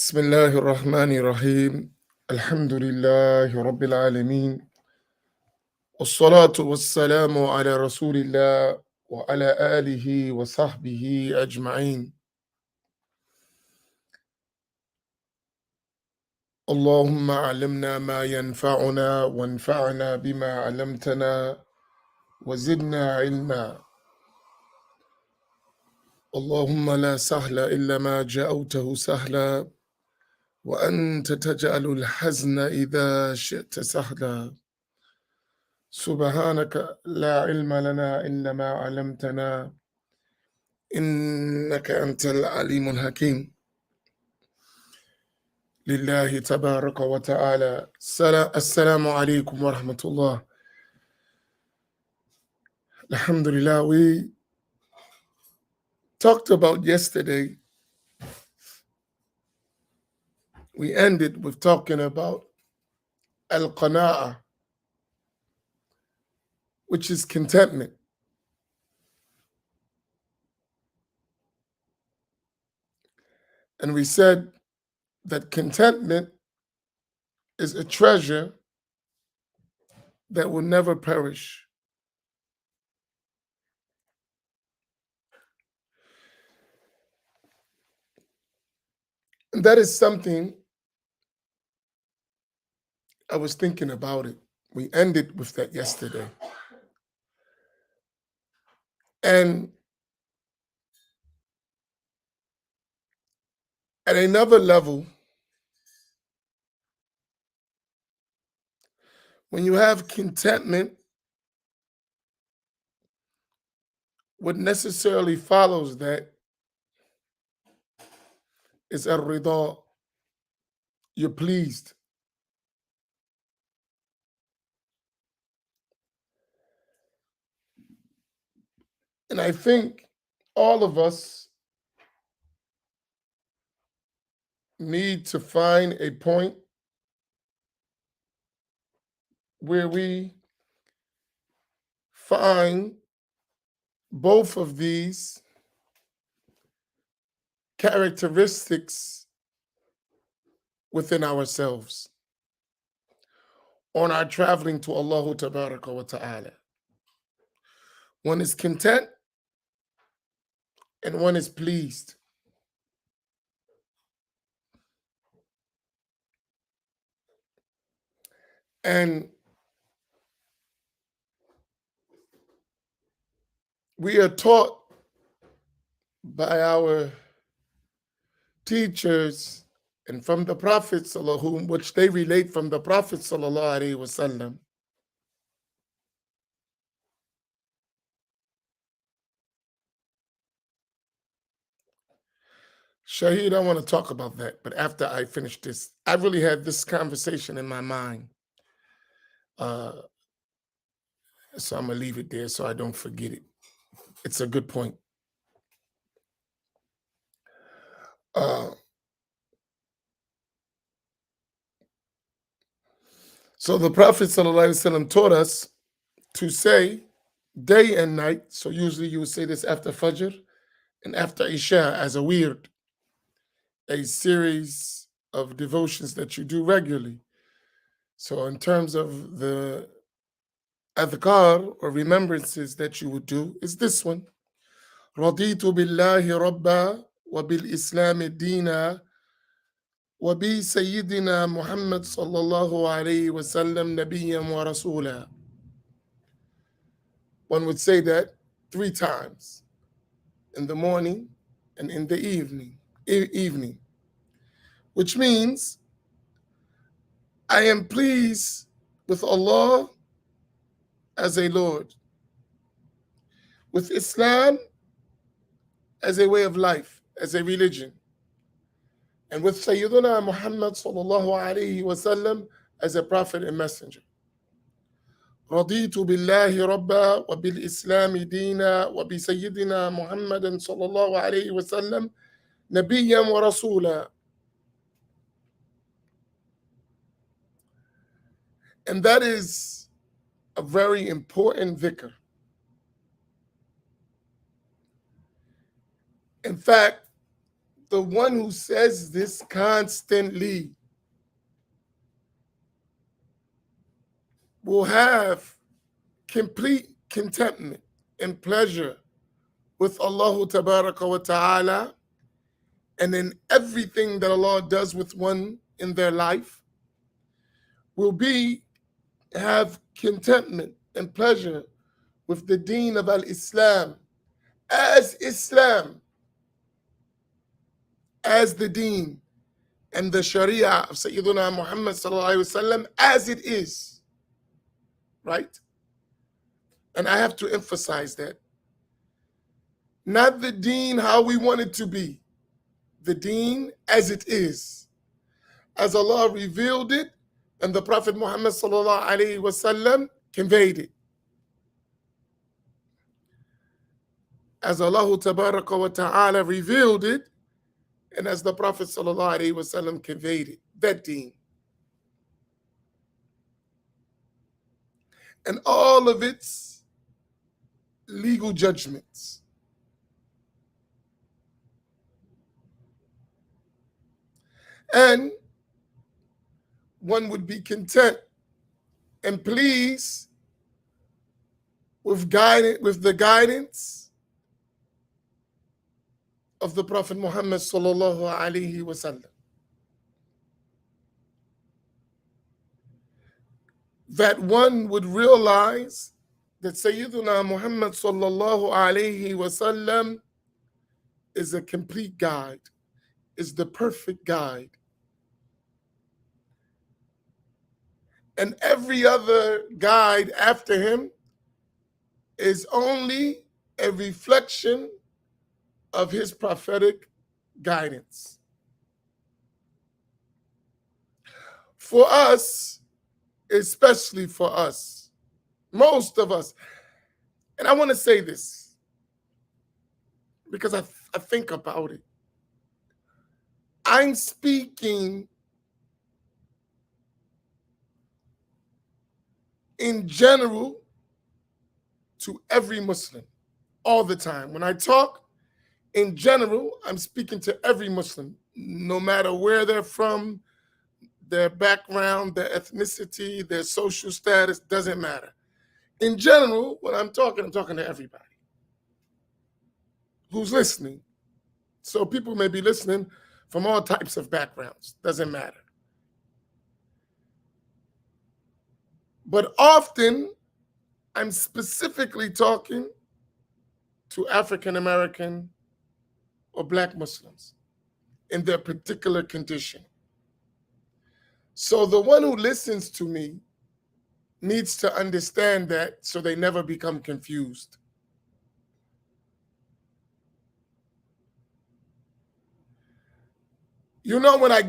بسم الله الرحمن الرحيم الحمد لله رب العالمين والصلاة والسلام على رسول الله وعلى آله وصحبه أجمعين. اللهم علمنا ما ينفعنا وانفعنا بما علمتنا وزدنا علما. اللهم لا سهل إلا ما جعلته سهلا وأنت تجعل الحزن إذا شئت سهلا. سبحانك لا علم لنا إلا ما علمتنا إنك أنت العليم الحكيم. لله تبارك وتعالى السلام عليكم ورحمة الله. Alhamdulillah, we talked about yesterday. We ended with talking about al-qana'ah, which is contentment. And we said that contentment is a treasure that will never perish. And that is something I was thinking about it. We ended with that yesterday. And at another level, when you have contentment, what necessarily follows that is ar-rida. You're pleased. And I think all of us need to find a point where we find both of these characteristics within ourselves on our traveling to Allah Tabaraka wa Ta'ala. One is content and one is pleased. And we are taught by our teachers and from the Prophet, which they relate from the Prophet sallallahu alaihi wasallam, Shahid, I want to talk about that, but after I finish this, I really had this conversation in my mind. So I'm going to leave it there so I don't forget it. It's a good point. So the Prophet ﷺ taught us to say day and night. So usually you would say this after Fajr and after Isha as a weird, a series of devotions that you do regularly. So in terms of the adhkar or remembrances that you would do is this one. Raditu billahi rabba wa bil islam dina wa bi sayyidina Muhammad sallallahu alayhi wa sallam nabiyyan wa rasula. One would say that 3 times in the morning and in the evening, which means I am pleased with Allah as a Lord, with Islam as a way of life, as a religion, and with Sayyidina Muhammad sallallahu alayhi wa sallam as a prophet and messenger. رضيت بالله ربا وبالإسلام دينا وبسيدنا محمد صلى الله عليه وسلم نبيا ورسولا. And that is a very important dhikr. In fact, the one who says this constantly will have complete contentment and pleasure with Allah Tabaraka wa Ta'ala, and in everything that Allah does with one in their life will have contentment and pleasure with the deen of Islam, as the deen, and the Sharia of Sayyiduna Muhammad sallallahu alaihi wasallam as it is, right? And I have to emphasize that. Not the deen how we want it to be, the deen as it is, as Allah revealed it and the Prophet Muhammad sallallahu alaihi wasallam conveyed it. As Allah Tabaraka wa Ta'ala revealed it, and as the Prophet sallallahu alaihi wasallam conveyed it, that deen. And all of its legal judgments. And one would be content and pleased with the guidance of the Prophet Muhammad sallallahu alaihi wasallam. That one would realize that Sayyiduna Muhammad sallallahu alaihi wasallam is a complete guide, is the perfect guide. And every other guide after him is only a reflection of his prophetic guidance. For us, especially for us, most of us, and I want to say this because I think about it. I'm speaking in general to every Muslim all the time. When I talk in general, I'm speaking to every Muslim, no matter where they're from, their background, their ethnicity, their social status, doesn't matter. In general, when I'm talking to everybody who's listening. So people may be listening from all types of backgrounds, doesn't matter. But often, I'm specifically talking to African American or Black Muslims in their particular condition. So the one who listens to me needs to understand that so they never become confused. You know, when I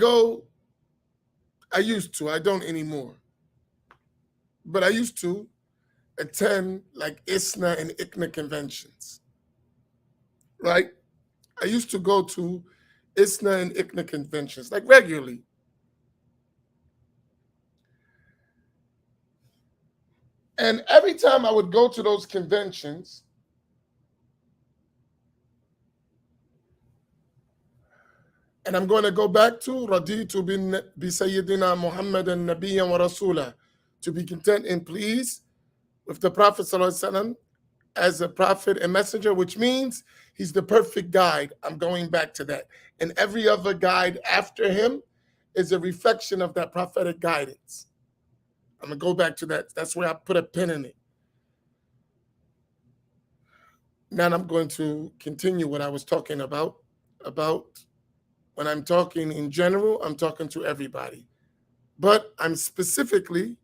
used to, I don't anymore, but I used to attend like ISNA and ICNA conventions, right? I used to go to ISNA and ICNA conventions like regularly. And every time I would go to those conventions, and I'm going to go back to Raditu bi Sayyidina Muhammadan Nabiyyan wa Rasulah, to be content and pleased with the Prophet ﷺ as a prophet and messenger, which means he's the perfect guide. I'm going back to that. And every other guide after him is a reflection of that prophetic guidance. I'm going to go back to that. That's where I put a pin in it. Now I'm going to continue what I was talking about when I'm talking in general, I'm talking to everybody. But I'm specifically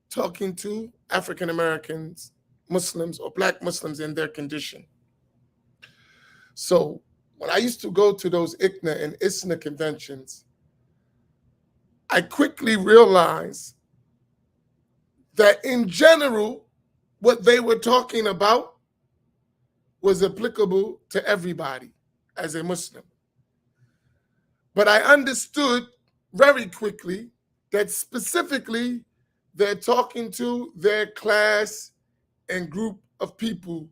talking to African Americans, Muslims, or Black Muslims in their condition. So when I used to go to those ICNA and ISNA conventions, I quickly realized that in general, what they were talking about was applicable to everybody as a Muslim. But I understood very quickly that specifically they're talking to their class and group of people,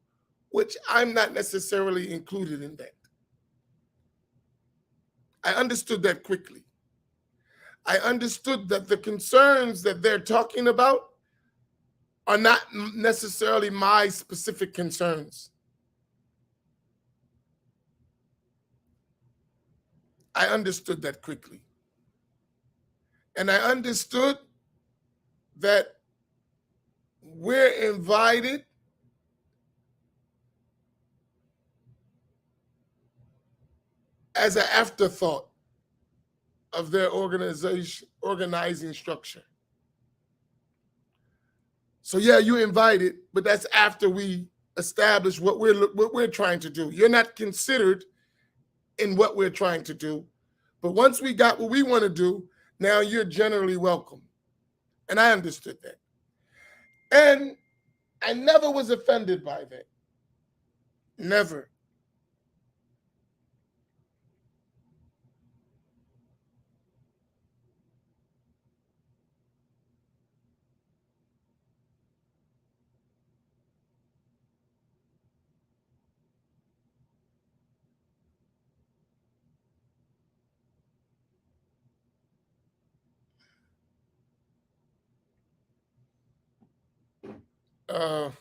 which I'm not necessarily included in that. I understood that quickly. I understood that the concerns that they're talking about are not necessarily my specific concerns. I understood that quickly. And I understood that we're invited as an afterthought of their organizing structure. So yeah, you invited, but that's after we establish what we're trying to do. You're not considered in what we're trying to do, but once we got what we want to do, now you're generally welcome. And I understood that. And I never was offended by that. Never. Uh,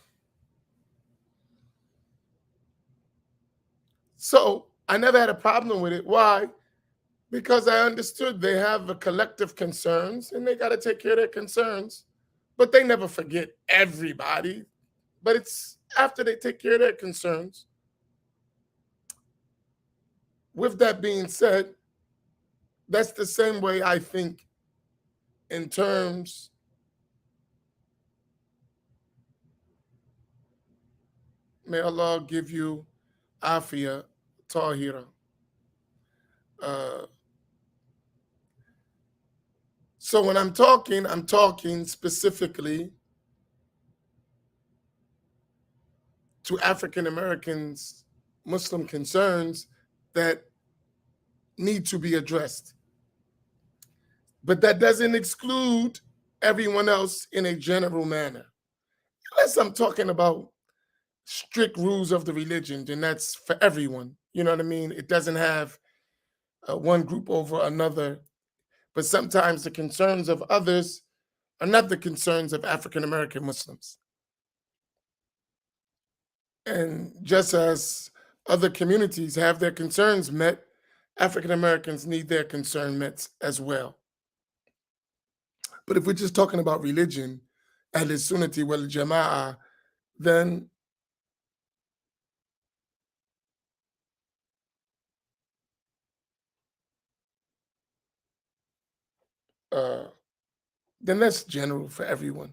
so I never had a problem with it. Why? Because I understood they have a collective concerns and they got to take care of their concerns, but they never forget everybody. But it's after they take care of their concerns. With that being said, that's the same way I think in terms may Allah give you afia, tahira. Uh, so when I'm talking specifically to African Americans, Muslim concerns that need to be addressed. But that doesn't exclude everyone else in a general manner. Unless I'm talking about strict rules of the religion, then that's for everyone. You know what I mean? It doesn't have one group over another. But sometimes the concerns of others are not the concerns of African American Muslims. And just as other communities have their concerns met, African Americans need their concern met as well. But if we're just talking about religion, Ahl Sunnati wal Jama'ah, then uh, then that's general for everyone.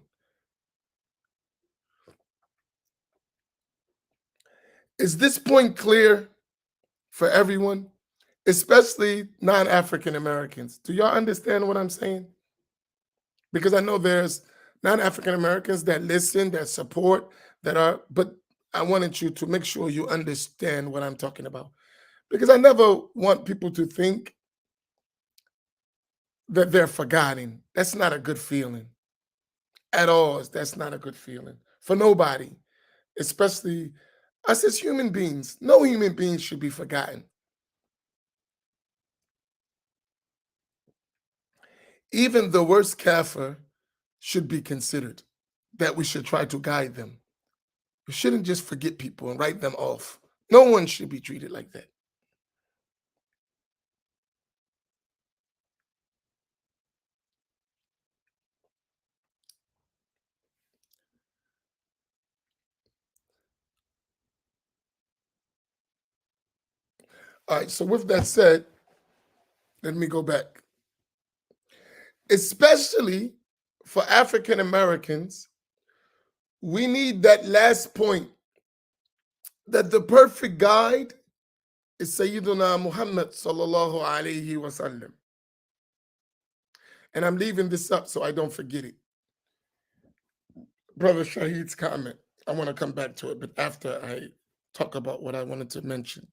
Is this point clear for everyone, especially non-African Americans? Do y'all understand what I'm saying? Because I know there's non-African Americans that listen, that support, that are, but I wanted you to make sure you understand what I'm talking about. Because I never want people to think that they're forgotten. That's not a good feeling at all. That's not a good feeling for nobody, especially us as human beings. No human being should be forgotten. Even the worst kafir should be considered, that we should try to guide them. We shouldn't just forget people and write them off. No one should be treated like that. All right, so with that said, let me go back. Especially for African Americans, we need that last point, that the perfect guide is Sayyiduna Muhammad sallallahu alayhi wasallam. And I'm leaving this up so I don't forget it. Brother Shahid's comment, I want to come back to it, but after I talk about what I wanted to mention.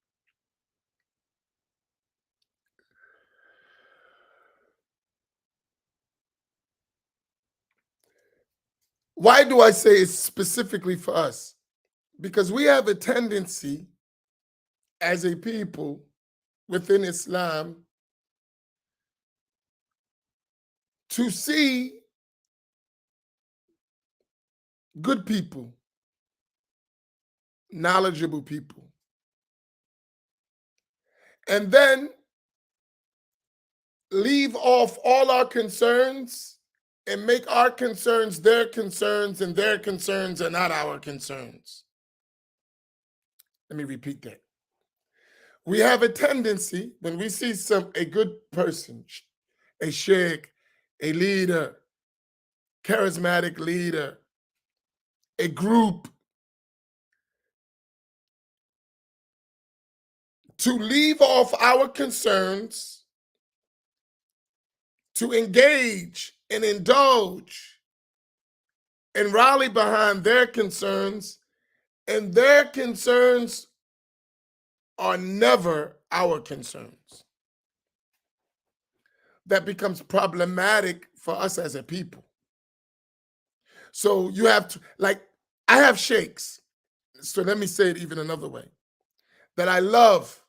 Why do I say it's specifically for us? Because we have a tendency as a people within Islam to see good people, knowledgeable people, and then leave off all our concerns and make our concerns their concerns, and their concerns are not our concerns. Let me repeat that. We have a tendency when we see a good person, a sheikh, a leader, charismatic leader, a group, to leave off our concerns, to engage and indulge and rally behind their concerns, and their concerns are never our concerns. That becomes problematic for us as a people. So you have to, like, I have sheikhs, so let me say it even another way, that I love,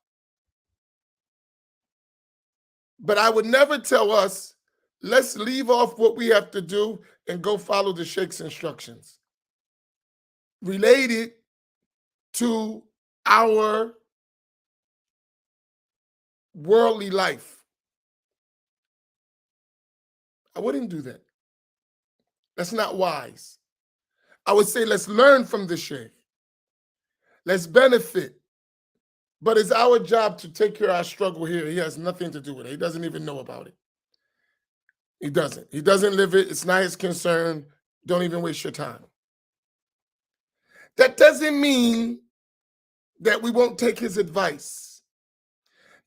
but I would never tell us, let's leave off what we have to do and go follow the sheikh's instructions related to our worldly life. I wouldn't do that. That's not wise. I would say, let's learn from the sheikh. Let's benefit. But it's our job to take care of our struggle here. He has nothing to do with it. He doesn't even know about it. He doesn't. He doesn't live it. It's not his concern. Don't even waste your time. That doesn't mean that we won't take his advice.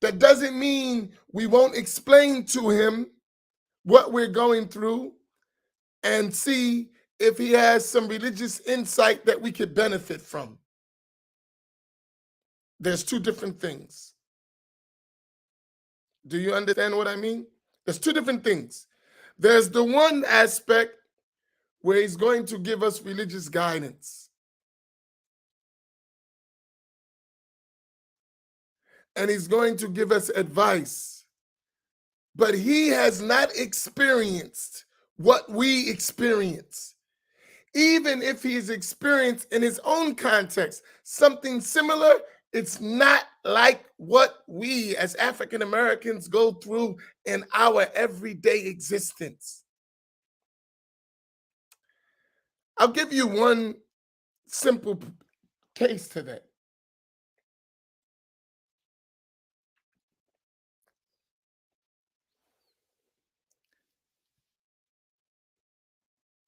That doesn't mean we won't explain to him what we're going through and see if he has some religious insight that we could benefit from. There's two different things. Do you understand what I mean? There's two different things. There's the one aspect where he's going to give us religious guidance. And he's going to give us advice. But he has not experienced what we experience. Even if he's experienced in his own context something similar, it's not like what we as African Americans go through in our everyday existence. I'll give you one simple case to that.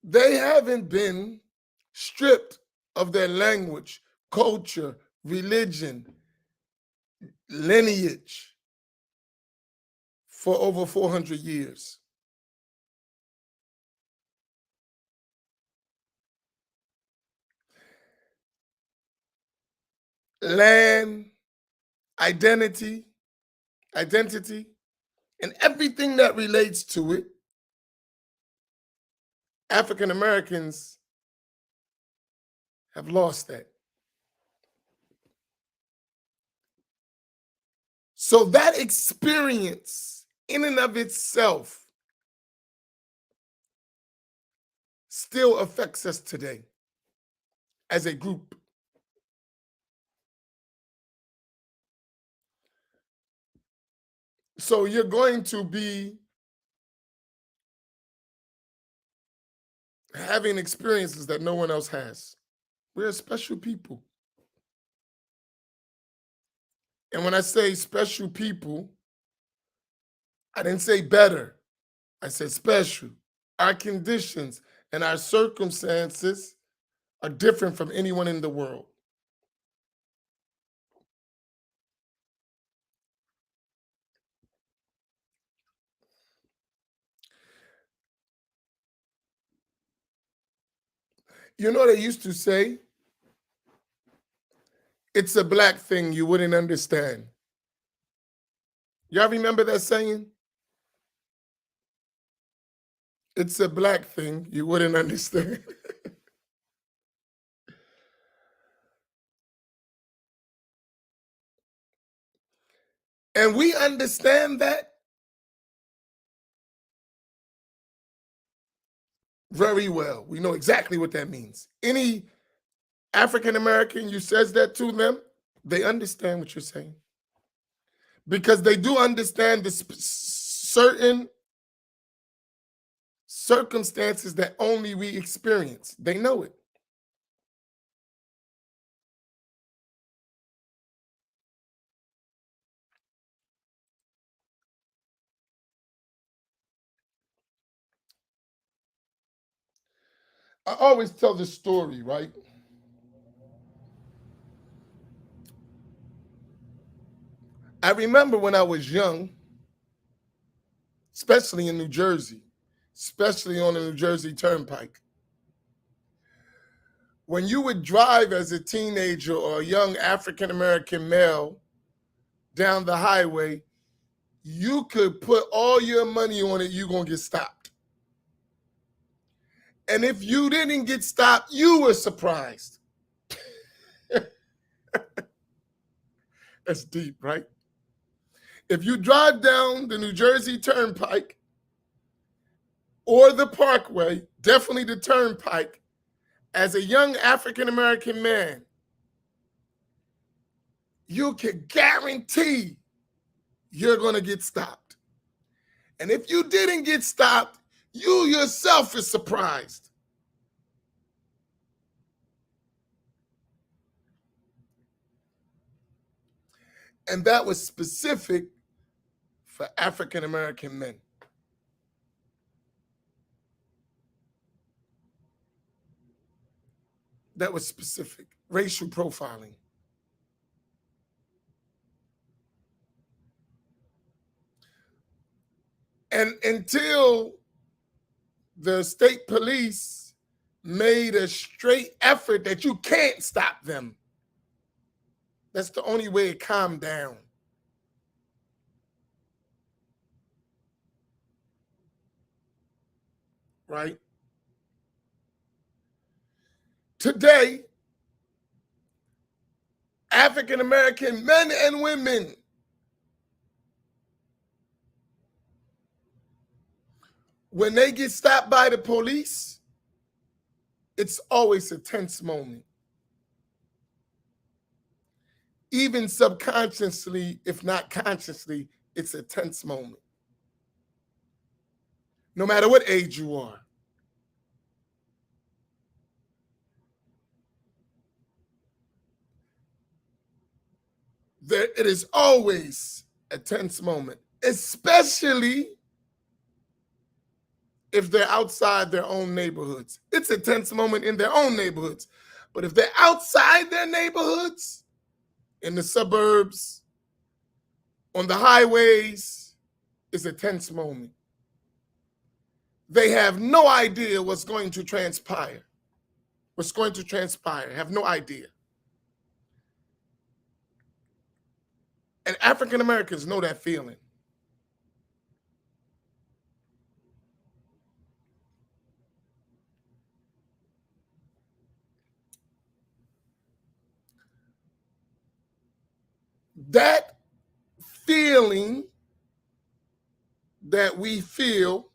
They haven't been stripped of their language, culture, religion, lineage for over 400 years. Land, identity, and everything that relates to it, African Americans have lost that. So that experience in and of itself still affects us today as a group. So you're going to be having experiences that no one else has. We're a special people. And when I say special people, I didn't say better. I said special. Our conditions and our circumstances are different from anyone in the world. You know, they used to say, it's a black thing you wouldn't understand. Y'all remember that saying? It's a black thing you wouldn't understand. And we understand that very well. We know exactly what that means. Any African American, you says that to them, they understand what you're saying. Because they do understand the certain circumstances that only we experience. They know it. I always tell this story, right? I remember when I was young, especially in New Jersey, especially on the New Jersey Turnpike. When you would drive as a teenager or a young African American male down the highway, you could put all your money on it, you're going to get stopped. And if you didn't get stopped, you were surprised. That's deep, right? If you drive down the New Jersey Turnpike or the Parkway, definitely the Turnpike, as a young African American man, you can guarantee you're going to get stopped. And if you didn't get stopped, you yourself is surprised. And that was specific for African American men. That was specific. Racial profiling. And until the state police made a straight effort that you can't stop them, that's the only way it calmed down. Right? Today, African American men and women when they get stopped by the police, it's always a tense moment. Even subconsciously, if not consciously, it's a tense moment. No matter what age you are. It is always a tense moment, especially if they're outside their own neighborhoods. It's a tense moment in their own neighborhoods. But if they're outside their neighborhoods, in the suburbs, on the highways, it's a tense moment. They have no idea what's going to transpire. Have no idea. And African Americans know that feeling. That feeling that we feel,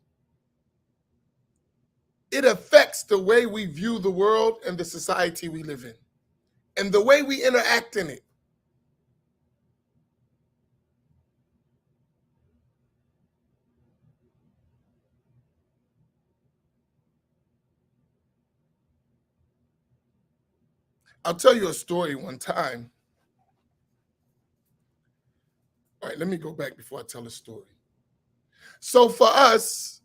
it affects the way we view the world and the society we live in, and the way we interact in it. I'll tell you a story one time. All right, let me go back before I tell a story. So for us,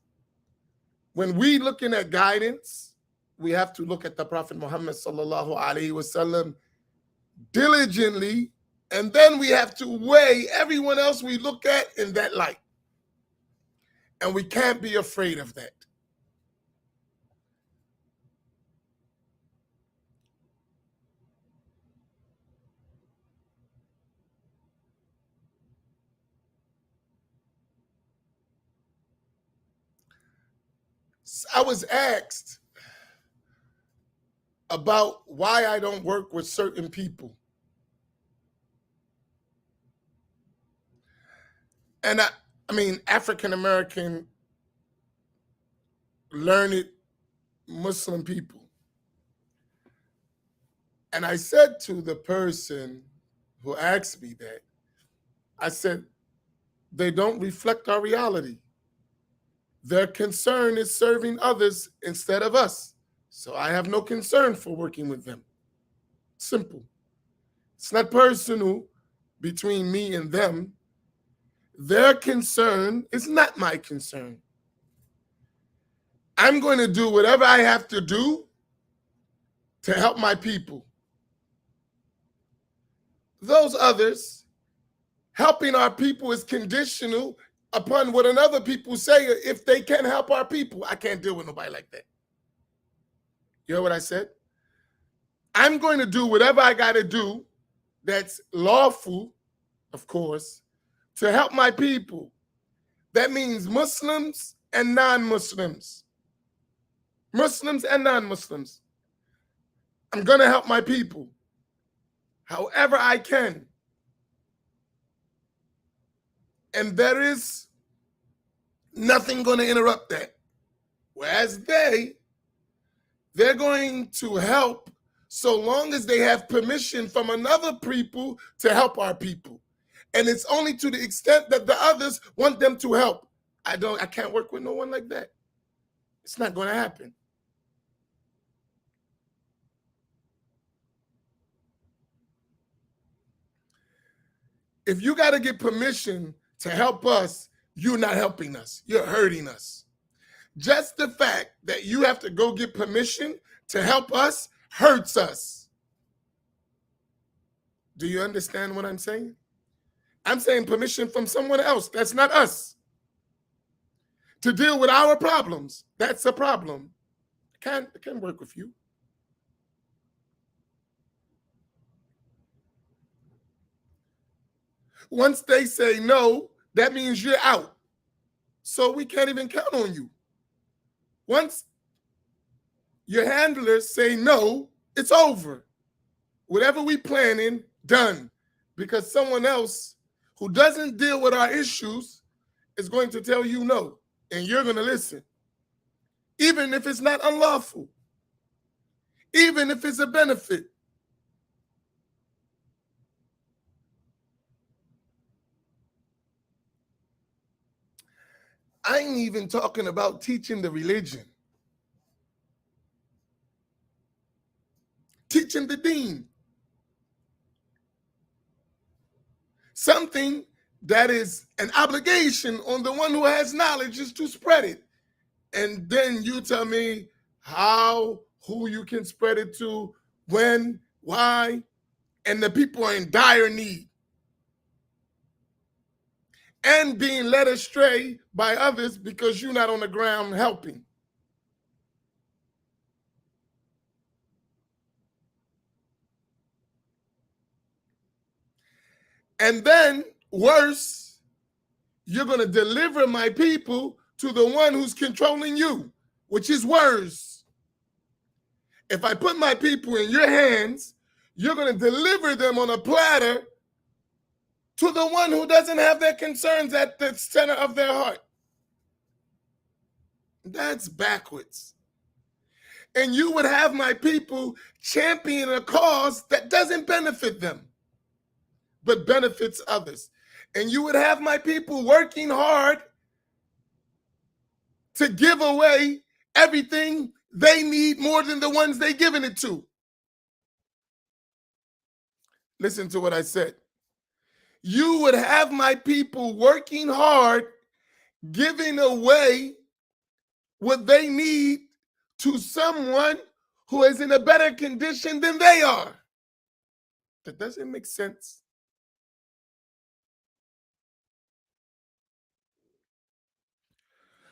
when we looking at guidance, we have to look at the Prophet Muhammad sallallahu alaihi wasallam diligently, and then we have to weigh everyone else we look at in that light. And we can't be afraid of that. I was asked about why I don't work with certain people. And I mean, African American learned Muslim people. And I said to the person who asked me that, I said, they don't reflect our reality. Their concern is serving others instead of us. So I have no concern for working with them. Simple. It's not personal between me and them. Their concern is not my concern. I'm going to do whatever I have to do to help my people. Those others, helping our people is conditional upon what another people say if they can help our people. I can't deal with nobody like that. You hear what I said? I'm going to do whatever I got to do that's lawful, of course, to help my people. That means Muslims and non-Muslims. Muslims and non-Muslims. I'm going to help my people however I can. And there is nothing going to interrupt that. Whereas they're going to help so long as they have permission from another people to help our people. And it's only to the extent that the others want them to help. I can't work with no one like that. It's not going to happen. If you got to get permission to help us, you're not helping us. You're hurting us. Just the fact that you have to go get permission to help us hurts us. Do you understand what I'm saying? I'm saying permission from someone else. That's not us. To deal with our problems. That's a problem. I can't work with you. Once they say no, that means you're out. So we can't even count on you. Once your handlers say no, it's over. Whatever we planning, done. Because someone else who doesn't deal with our issues is going to tell you no, and you're going to listen. Even if it's not unlawful. Even if it's a benefit. I ain't even talking about teaching the religion. Teaching the deen. Something that is an obligation on the one who has knowledge is to spread it. And then you tell me how, who you can spread it to, when, why, and the people are in dire need. And being led astray by others because you're not on the ground helping. And then, worse, you're going to deliver my people to the one who's controlling you, which is worse. If I put my people in your hands, you're going to deliver them on a platter to the one who doesn't have their concerns at the center of their heart. That's backwards. And you would have my people champion a cause that doesn't benefit them, but benefits others. And you would have my people working hard to give away everything they need more than the ones they giving it to. Listen to what I said. You would have my people working hard, giving away what they need to someone who is in a better condition than they are. That doesn't make sense.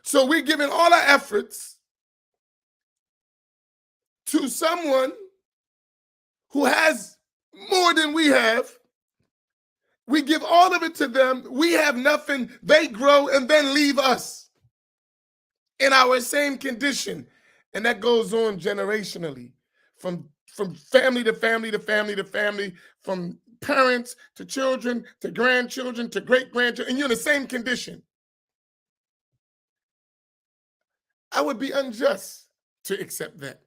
So we're giving all our efforts to someone who has more than we have. We give all of it to them. We have nothing. They grow and then leave us in our same condition. And that goes on generationally, from family to family to family to family, from parents to children to grandchildren to great-grandchildren, and you're in the same condition. I would be unjust to accept that.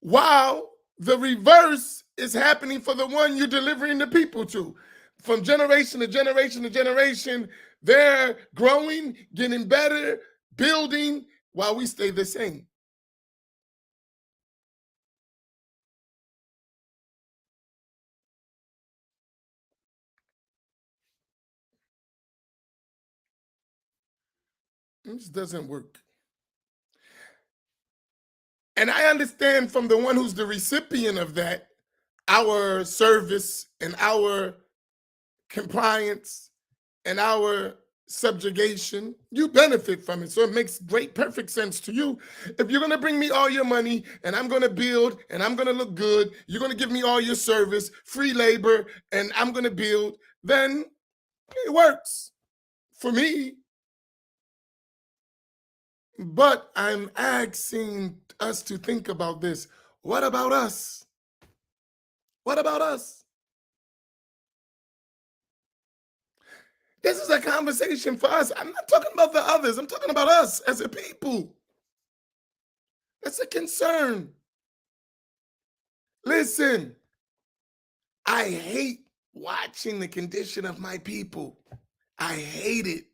While the reverse is happening for the one you're delivering the people to. From generation to generation to generation, they're growing, getting better, building, while we stay the same. This doesn't work. And I understand from the one who's the recipient of that, our service and our compliance and our subjugation, you benefit from it. So it makes perfect sense to you. If you're going to bring me all your money and I'm going to build and I'm going to look good, you're going to give me all your service, free labor, and I'm going to build, then it works for me. But I'm asking us to think about this. What about us? What about us? This is a conversation for us. I'm not talking about the others. I'm talking about us as a people. That's a concern. Listen, I hate watching the condition of my people. I hate it.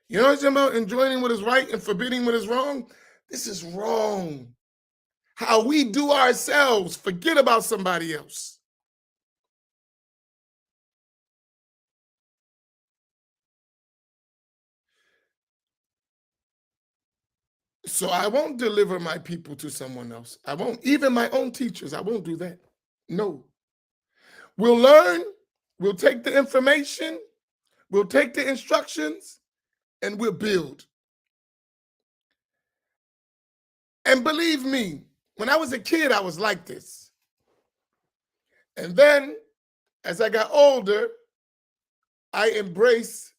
You know what I'm about? Enjoying what is right and forbidding what is wrong? This is wrong. How we do ourselves, forget about somebody else. So I won't deliver my people to someone else. I won't, even my own teachers, I won't do that. No. We'll learn, we'll take the information, we'll take the instructions, and we'll build. And believe me, when I was a kid, I was like this. And then as I got older, I embraced,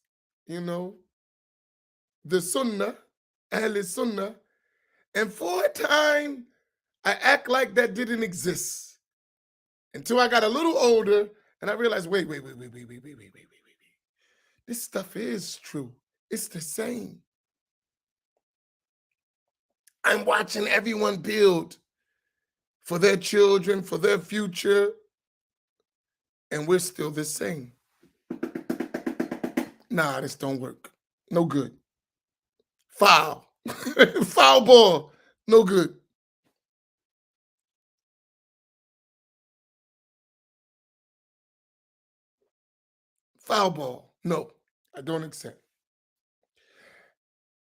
the Sunnah, Ahl Sunnah. And for a time, I act like that didn't exist. Until I got a little older and I realized, wait. This stuff is true. It's the same. I'm watching everyone build for their children, for their future, and we're still the same. Nah, this don't work. No good. Foul. Foul ball. No good. Foul ball. No, I don't accept.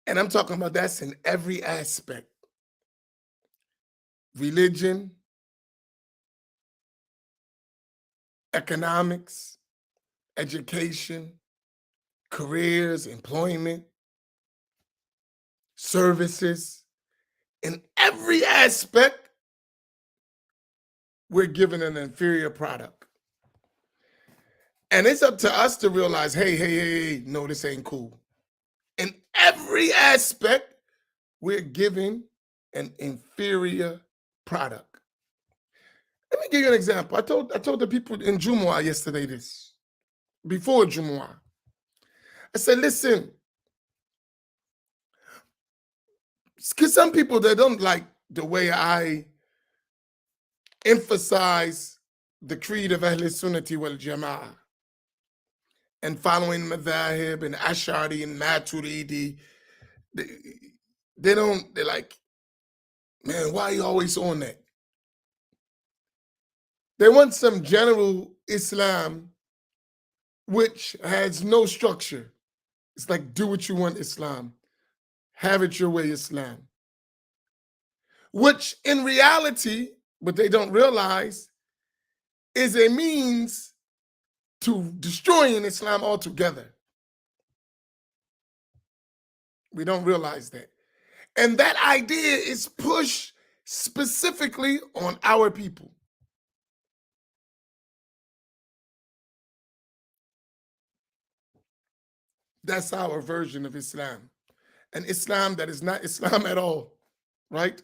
And I'm talking about that's in every aspect. Religion, economics, education, careers, employment, services. In every aspect, we're given an inferior product. And it's up to us to realize, hey, no, this ain't cool. In every aspect, we're given an inferior product. Let me give you an example. I told the people in Jumu'ah yesterday this, before Jumu'ah. I said, listen, because some people, they don't like the way I emphasize the creed of Ahl Sunnati wal Jama'ah and following Madhahib and Ash'ari and Maturidi. They're like, man, why are you always on that? They want some general Islam which has no structure. It's like, do what you want Islam. Have it your way Islam. Which in reality, what they don't realize, is a means to destroying Islam altogether. We don't realize that. And that idea is pushed specifically on our people. That's our version of Islam. An Islam that is not Islam at all, right?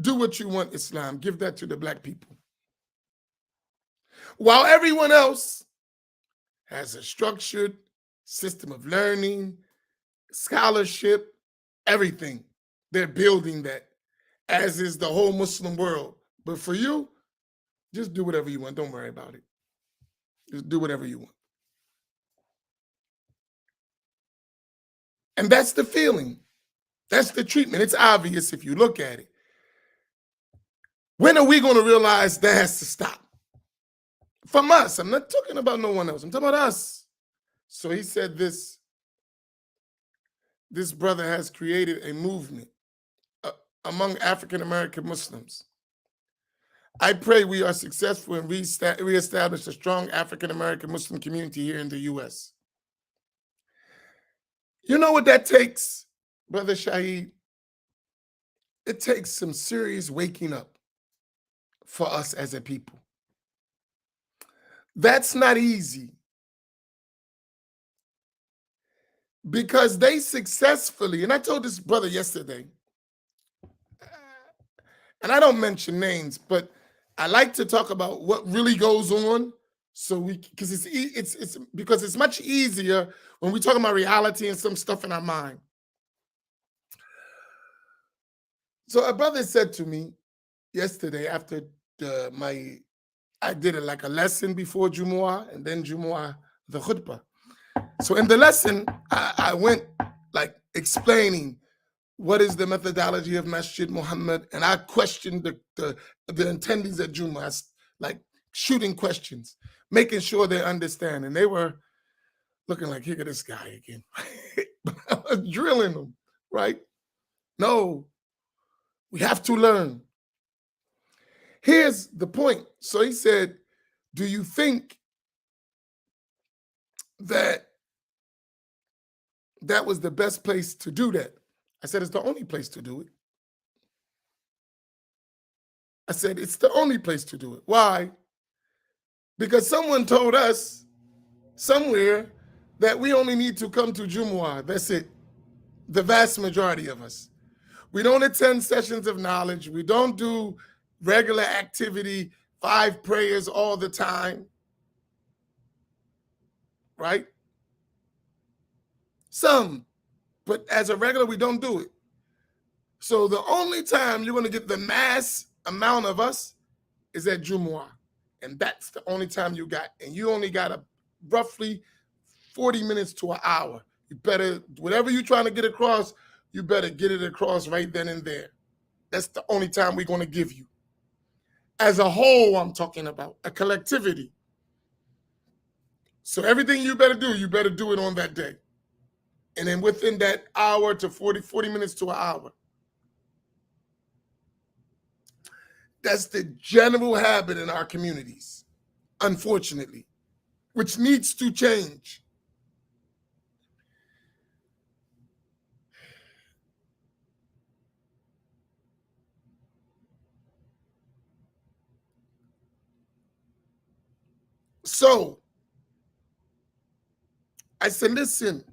Do what you want Islam. Give that to the black people. While everyone else has a structured system of learning, scholarship, everything. They're building that, as is the whole Muslim world. But for you, just do whatever you want. Don't worry about it. Just do whatever you want. And that's the feeling. That's the treatment. It's obvious if you look at it. When are we going to realize that has to stop? From us. I'm not talking about no one else. I'm talking about us. So he said this brother has created a movement among African-American Muslims. I pray we are successful and reestablish a strong African-American Muslim community here in the U.S. You know what that takes, Brother Shaheed? It takes some serious waking up for us as a people. That's not easy. Because they successfully, and I told this brother yesterday, and I don't mention names, but I like to talk about what really goes on, so because it's much easier when we talk about reality and some stuff in our mind. So a brother said to me yesterday after I did it like a lesson before Jumu'ah and then Jumu'ah, the khutbah. So in the lesson, I went like explaining what is the methodology of Masjid Muhammad, and I questioned the attendees at Jumu'ah, like shooting questions, making sure they understand. And they were looking like, here, this guy again. But I was drilling them, right? No, we have to learn. Here's the point. So he said, do you think that was the best place to do that? I said, it's the only place to do it. I said, it's the only place to do it. Why? Because someone told us somewhere that we only need to come to Jumu'ah. That's it. The vast majority of us. We don't attend sessions of knowledge. We don't do regular activity, 5 prayers all the time. Right? Some, but as a regular, we don't do it. So the only time you're going to get the mass amount of us is at Jumu'ah. And that's the only time you got. And you only got a roughly 40 minutes to an hour. You better, whatever you're trying to get across, you better get it across right then and there. That's the only time we're going to give you. As a whole, I'm talking about a collectivity. So everything you better do it on that day. And then within that hour to 40 minutes to an hour. That's the general habit in our communities, unfortunately, which needs to change. So I said, listen,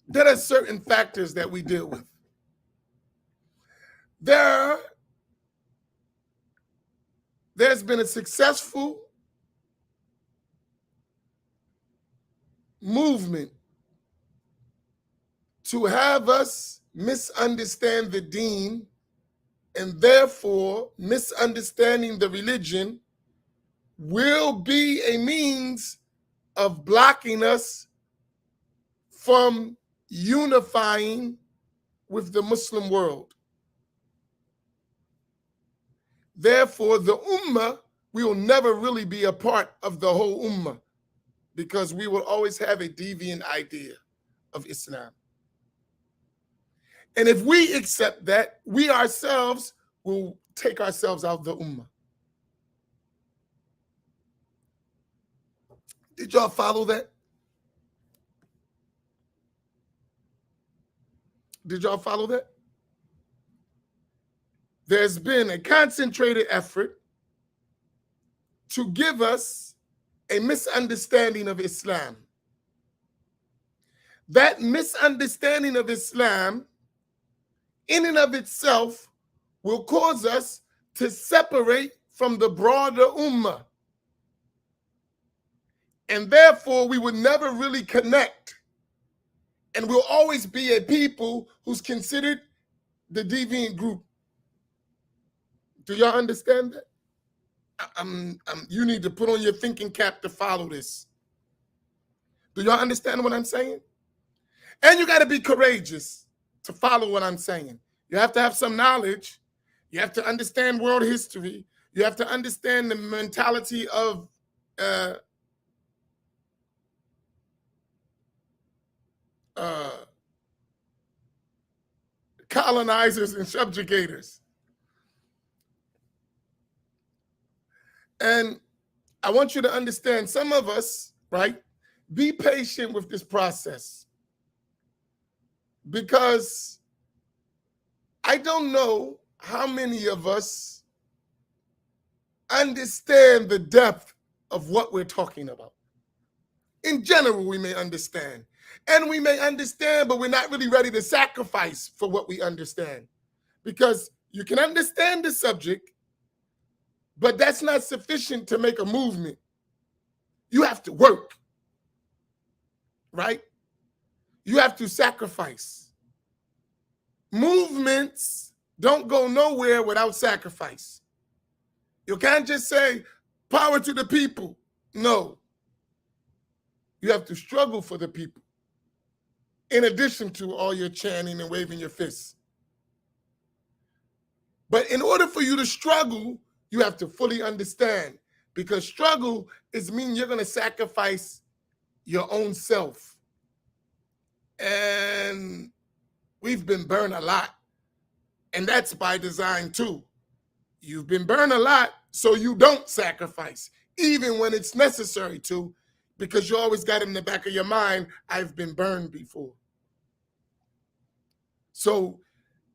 there are certain factors that we deal with. There's been a successful movement to have us misunderstand the deen, and therefore misunderstanding the religion will be a means of blocking us from unifying with the Muslim world. Therefore, the ummah, we will never really be a part of the whole ummah because we will always have a deviant idea of Islam. And if we accept that, we ourselves will take ourselves out of the ummah. Did y'all follow that? Did y'all follow that? There's been a concentrated effort to give us a misunderstanding of Islam. That misunderstanding of Islam, in and of itself, will cause us to separate from the broader ummah. And therefore, we would never really connect And we'll always be a people who's considered the deviant group. Do y'all understand that? You need to put on your thinking cap to follow this. Do y'all understand what I'm saying? And you got to be courageous to follow what I'm saying. You have to have some knowledge. You have to understand world history. You have to understand the mentality of colonizers and subjugators. And I want you to understand, some of us, right, be patient with this process, because I don't know how many of us understand the depth of what we're talking about. In general, we may understand. And we may understand, but we're not really ready to sacrifice for what we understand. Because you can understand the subject, but that's not sufficient to make a movement. You have to work, right? You have to sacrifice. Movements don't go nowhere without sacrifice. You can't just say, power to the people. No. You have to struggle for the people, in addition to all your chanting and waving your fists. But in order for you to struggle, you have to fully understand, because struggle means you're going to sacrifice your own self. And we've been burned a lot. And that's by design too. You've been burned a lot, so you don't sacrifice, even when it's necessary to, because you always got in the back of your mind, I've been burned before. So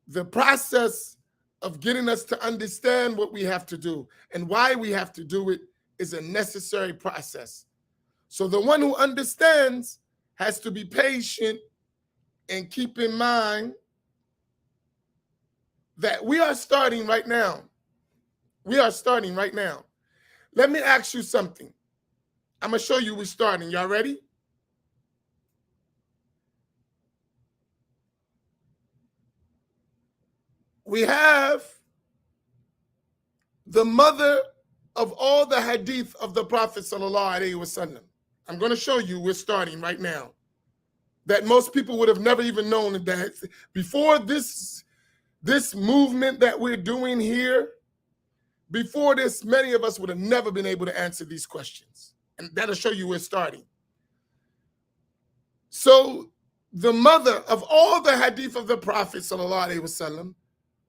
the process of getting us to understand what we have to do and why we have to do it is a necessary process. So the one who understands has to be patient and keep in mind that we are starting right now. We are starting right now. Let me ask you something. I'm going to show you we're starting. Y'all ready? We have the mother of all the hadith of the Prophet sallallahu alaihi wasallam. I'm going to show you we're starting right now. That most people would have never even known that before this movement that we're doing here, before this, many of us would have never been able to answer these questions. And that'll show you we're starting. So the mother of all the hadith of the Prophet sallallahu alaihi wasallam,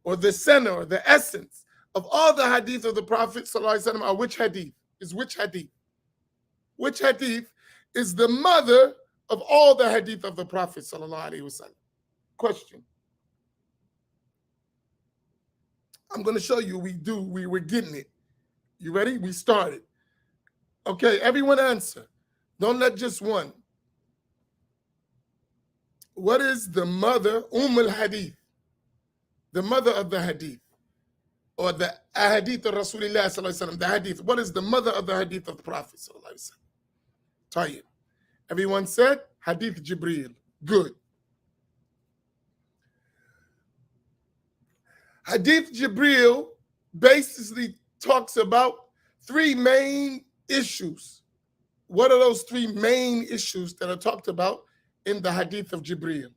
or the center, or the essence of all the hadith of the Prophet sallallahu alaihi wasallam, are which hadith? Is which hadith? Which hadith is the mother of all the hadith of the Prophet sallallahu alaihi wasallam? Question. I'm going to show you we were getting it. You ready? We started. Okay, everyone answer. Don't let just one. What is the mother, al-Hadith? The mother of the hadith, or the hadith of Rasulullah sallallahu alaihi wasallam, the hadith. What is the mother of the hadith of the Prophet sallallahu alaihi wasallam? Tayyib. Everyone said Hadith Jibreel. Good. Hadith Jibreel basically talks about three main issues. What are those three main issues that are talked about in the Hadith of Jibreel?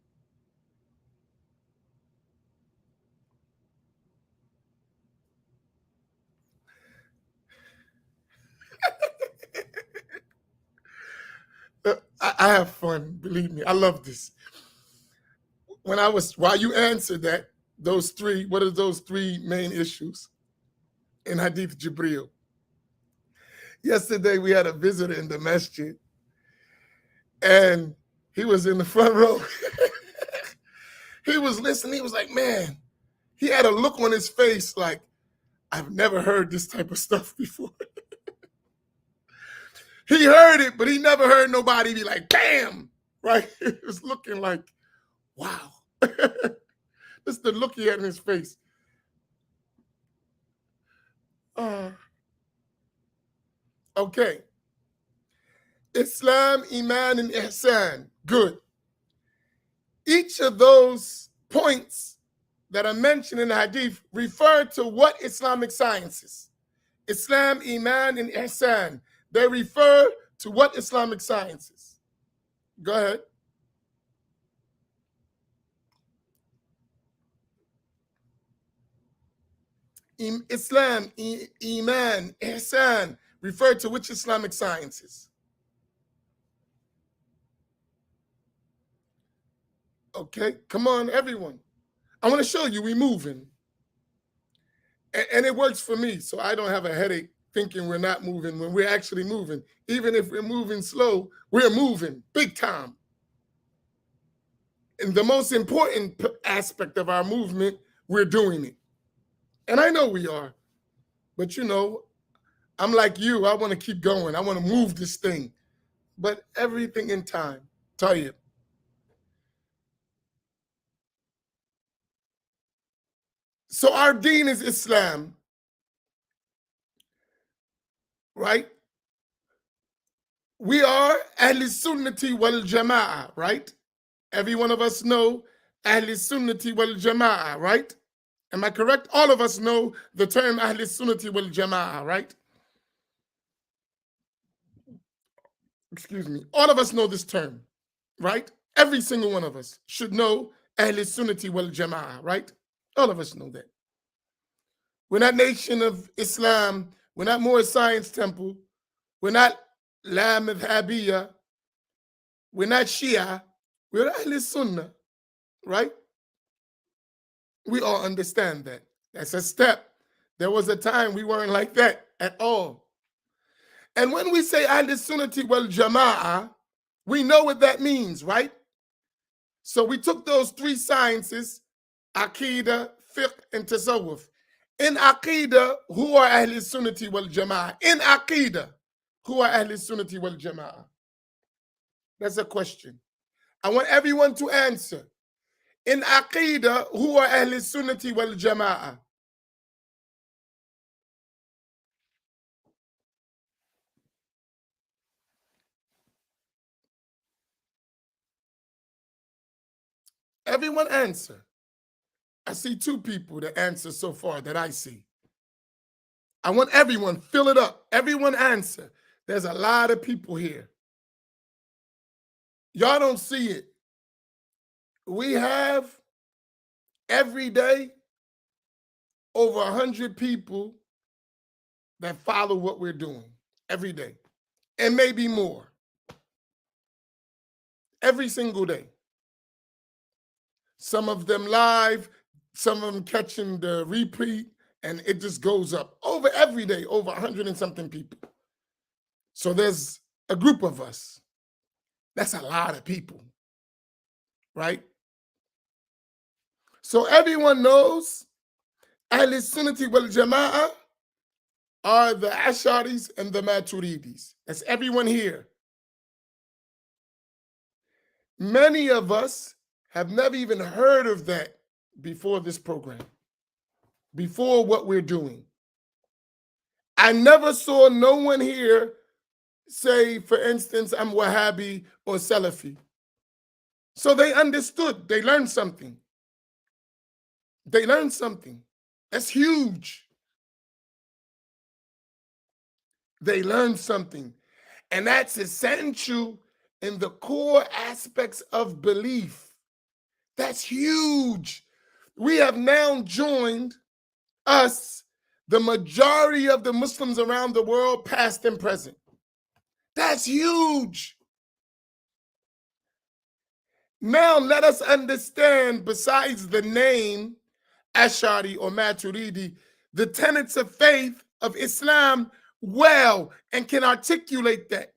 I have fun, believe me. I love this. While you answered that, those three, what are those three main issues in Hadith Jibreel? Yesterday, we had a visitor in the masjid, and he was in the front row. He was listening. He was like, man, he had a look on his face like, I've never heard this type of stuff before. He heard it, but he never heard nobody be like, bam, right? He was looking like, wow. This is the look he had in his face. Okay. Islam, Iman, and Ihsan. Good. Each of those points that are mentioned in the Hadith refer to what Islamic sciences? Islam, Iman, and Ihsan. They refer to what Islamic sciences? Go ahead. Islam, Iman, Ihsan refer to which Islamic sciences? Okay, come on, everyone. I want to show you we're moving. And it works for me, so I don't have a headache thinking we're not moving when we're actually moving. Even if we're moving slow, we're moving big time. And the most important aspect of our movement, we're doing it. And I know we are. But you know, I'm like you. I want to keep going. I want to move this thing. But everything in time. Tell you. So our deen is Islam, right? We are Ahl Sunnati wal Jama'ah, right? Every one of us know Ahl Sunnati wal Jama'ah, right? Am I correct? All of us know the term Ahl Sunnati wal Jama'ah, right? Excuse me. All of us know this term, right? Every single one of us should know Ahl Sunnati wal Jama'ah, right? All of us know that. We're not Nation of Islam. We're not Moorish Science Temple. We're not La Madhabiyya. We're not Shia. We're Ahl Sunnah, right? We all understand that. That's a step. There was a time we weren't like that at all. And when we say Ahl Sunnati wal Jama'ah, we know what that means, right? So we took those three sciences, Aqidah, Fiqh, and Tasawwuf. In Aqidah, who are Ahl Sunnati wal Jama'ah? In Aqidah, who are Ahl Sunnati wal Jama'ah? That's a question. I want everyone to answer. In Aqidah, who are Ahl Sunnati wal Jama'ah? Everyone answer. I see two people that answer so far that I see. I want everyone, fill it up. Everyone answer. There's a lot of people here. Y'all don't see it. We have every day over 100 people that follow what we're doing every day, and maybe more. Every single day. Some of them live, some of them catching the repeat, and it just goes up over every day, over 100 and something people. So there's a group of us. That's a lot of people, right? So everyone knows Ahl Sunnati wal Jama'ah are the Asharis and the Maturidis. That's everyone here. Many of us have never even heard of that before this program, before what we're doing. I never saw no one here say, for instance, I'm Wahhabi or Salafi. So they understood. They learned something. They learned something. That's huge. They learned something. And that's essential in the core aspects of belief. That's huge. We have now joined us, the majority of the Muslims around the world, past and present. That's huge. Now let us understand, besides the name Ash'ari or Maturidi, the tenets of faith of Islam well and can articulate that.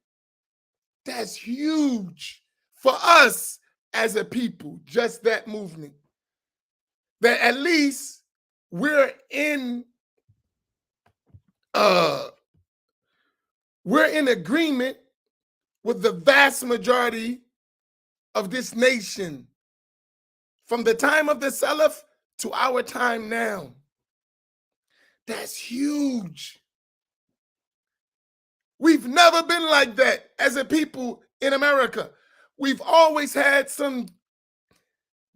That's huge for us as a people, just that movement. That at least we're in agreement with the vast majority of this nation from the time of the Salaf to our time now. That's huge. We've never been like that as a people in America. We've always had some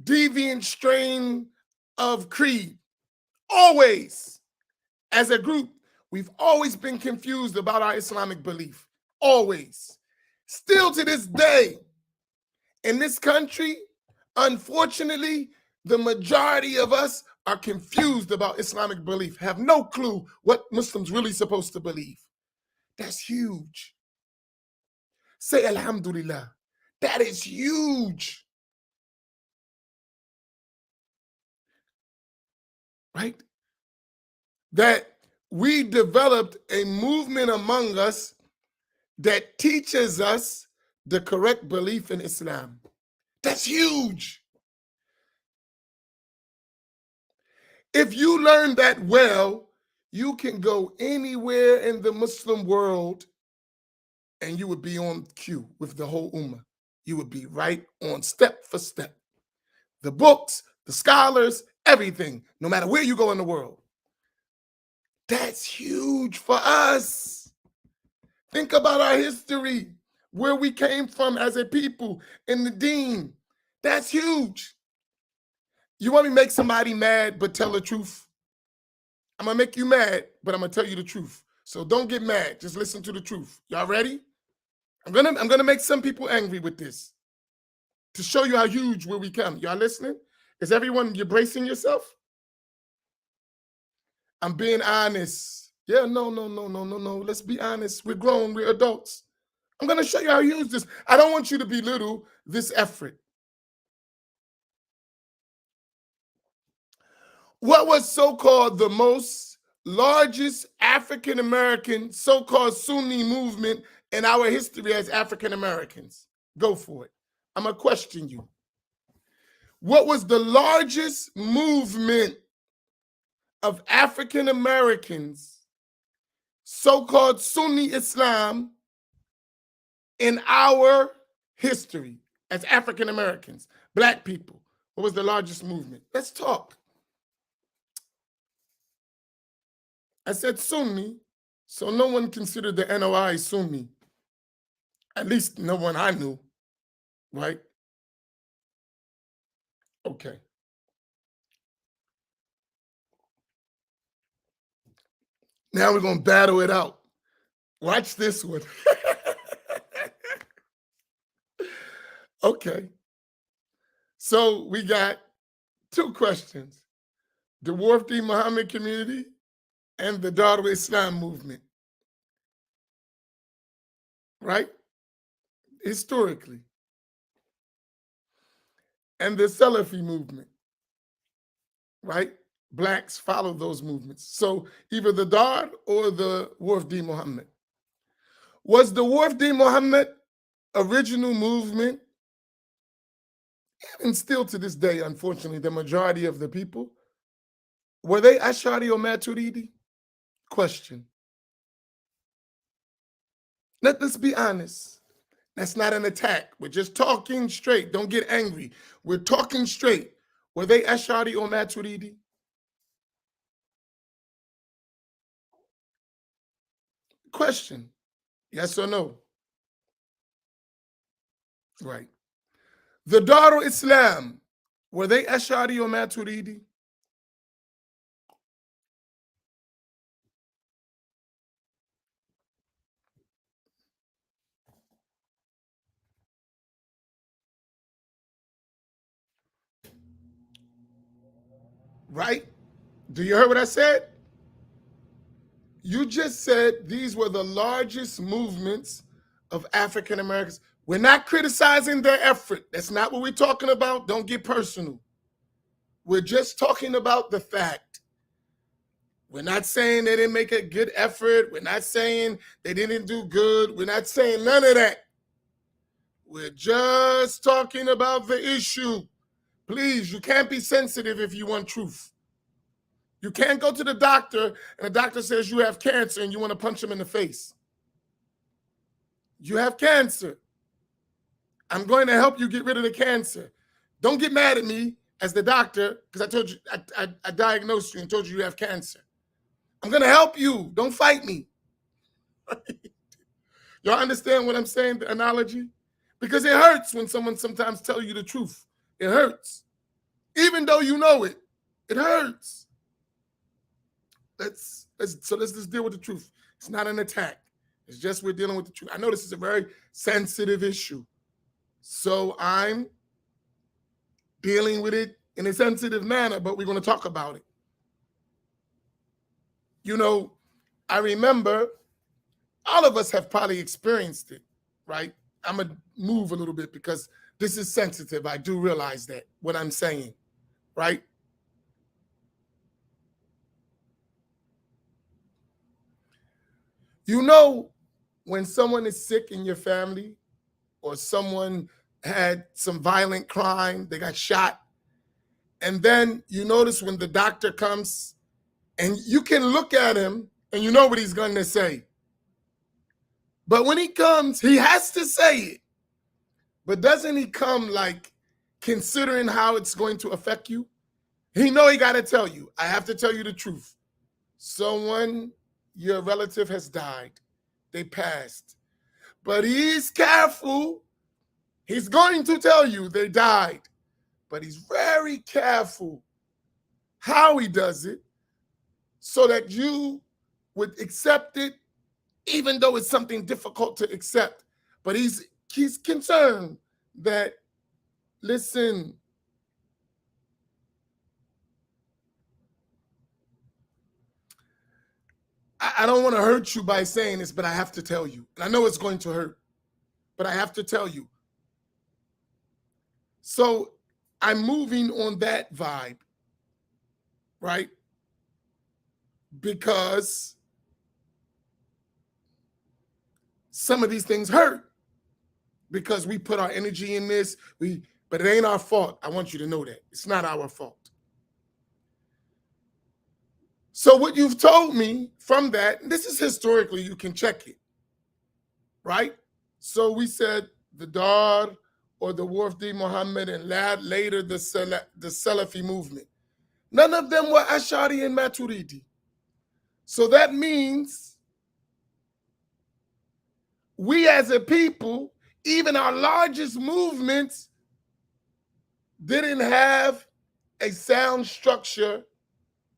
deviant strain of creed. Always, as a group, we've always been confused about our Islamic belief. Always. Still to this day, in this country, unfortunately, the majority of us are confused about Islamic belief, have no clue what Muslims really supposed to believe. That's huge. Say Alhamdulillah. That is huge. Right? That we developed a movement among us that teaches us the correct belief in Islam. That's huge. If you learn that well, you can go anywhere in the Muslim world and you would be on cue with the whole ummah. You would be right on step for step. The books, the scholars, everything, no matter where you go in the world. That's huge for us. Think about our history, where we came from as a people in the deen. That's huge. You want me to make somebody mad but tell the truth? I'm going to make you mad, but I'm going to tell you the truth. So don't get mad. Just listen to the truth. Y'all ready? I'm gonna make some people angry with this to show you how huge where we come. Y'all listening? Is everyone, you bracing yourself? I'm being honest. Yeah, no. Let's be honest. We're grown. We're adults. I'm going to show you how to use this. I don't want you to belittle this effort. What was so-called the most largest African-American so-called Sunni movement in our history as African-Americans? Go for it. I'm going to question you. What was the largest movement of African-Americans, so-called Sunni Islam, in our history as African-Americans, Black people? What was the largest movement? Let's talk. I said Sunni, so no one considered the NOI Sunni. At least no one I knew, right? Okay. Now we're going to battle it out. Watch this one. Okay. So we got two questions. The Wafdi Muhammad community and the Darwa Islam movement. Right? Historically. And the Salafi movement. Right? Blacks follow those movements. So either the Dar or the Wafdi Muhammad. Was the Wafdi Muhammad original movement, and still to this day, unfortunately, the majority of the people, were they Ash'ari or Maturidi? Question. Let's be honest. That's not an attack. We're just talking straight. Don't get angry. We're talking straight. Were they Ash'ari or Maturidi? Question. Yes or no? Right. The Darul Islam, were they Ash'ari or Maturidi? Right? Do you hear what I said? You just said these were the largest movements of African Americans. We're not criticizing their effort. That's not what we're talking about. Don't get personal. We're just talking about the fact. We're not saying they didn't make a good effort. We're not saying they didn't do good. We're not saying none of that. We're just talking about the issue. Please, you can't be sensitive if you want truth. You can't go to the doctor and the doctor says you have cancer and you want to punch him in the face. You have cancer. I'm going to help you get rid of the cancer. Don't get mad at me as the doctor because I told you, I diagnosed you and told you you have cancer. I'm going to help you. Don't fight me. Y'all understand what I'm saying, the analogy? Because it hurts when someone sometimes tells you the truth. It hurts. Even though you know it, it hurts. Let's just deal with the truth. It's not an attack. It's just we're dealing with the truth. I know this is a very sensitive issue. So I'm dealing with it in a sensitive manner, but we're going to talk about it. You know, I remember all of us have probably experienced it, right? I'm going to move a little bit because this is sensitive. I do realize that, what I'm saying, right? You know, when someone is sick in your family or someone had some violent crime, they got shot, and then you notice when the doctor comes and you can look at him and you know what he's going to say. But when he comes, he has to say it. But doesn't he come like considering how it's going to affect you? He know he got to tell you. I have to tell you the truth. Someone, your relative has died. They passed. But he's careful. He's going to tell you they died. But he's very careful how he does it so that you would accept it, even though it's something difficult to accept. But he's concerned that, listen, I don't want to hurt you by saying this, but I have to tell you. And I know it's going to hurt, but I have to tell you. So I'm moving on that vibe, right? Because some of these things hurt because we put our energy in this, but it ain't our fault. I want you to know that. It's not our fault. So what you've told me from that, this is historically, you can check it, right? So we said the Dar or the Wafdi Muhammad and later the Salafi movement. None of them were Ash'ari and Maturidi. So that means we as a people, even our largest movements, didn't have a sound structure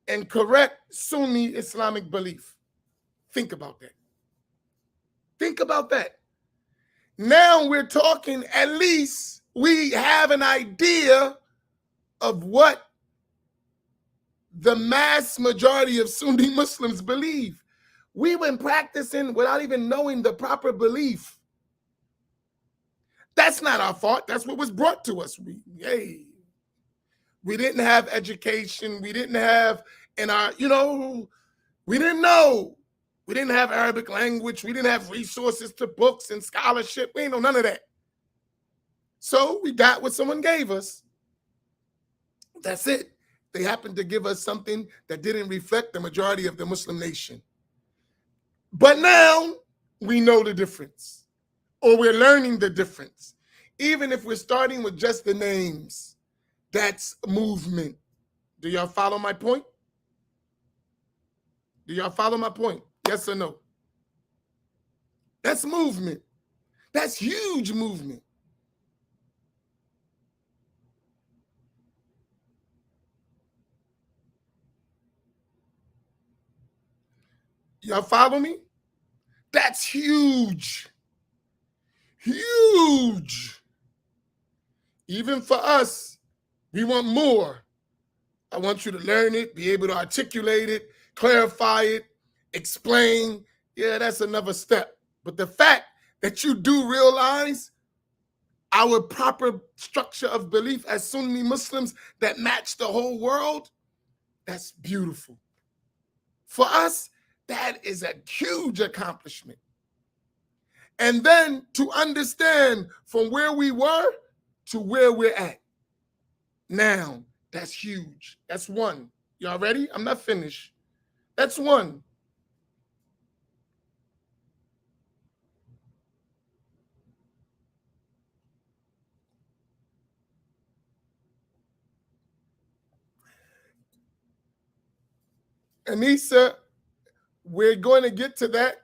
and correct Sunni Islamic belief. Think about that. Think about that. Now we're talking, at least we have an idea of what the mass majority of Sunni Muslims believe. We've been practicing without even knowing the proper belief. That's not our fault. That's what was brought to us. We didn't have education. We didn't have we didn't know. We didn't have Arabic language. We didn't have resources to books and scholarship. We ain't know none of that. So we got what someone gave us. That's it. They happened to give us something that didn't reflect the majority of the Muslim nation. But now we know the difference, or we're learning the difference. Even if we're starting with just the names, that's movement. Do y'all follow my point? Do y'all follow my point? Yes or no? That's movement. That's huge movement. Y'all follow me? That's huge. Huge. Even for us, we want more. I want you to learn it, be able to articulate it, clarify it, explain. Yeah, that's another step. But the fact that you do realize our proper structure of belief as Sunni Muslims that match the whole world, that's beautiful. For us, that is a huge accomplishment. And then to understand from where we were to where we're at now, that's huge. That's one. Y'all ready? I'm not finished. That's one. Anissa, we're going to get to that,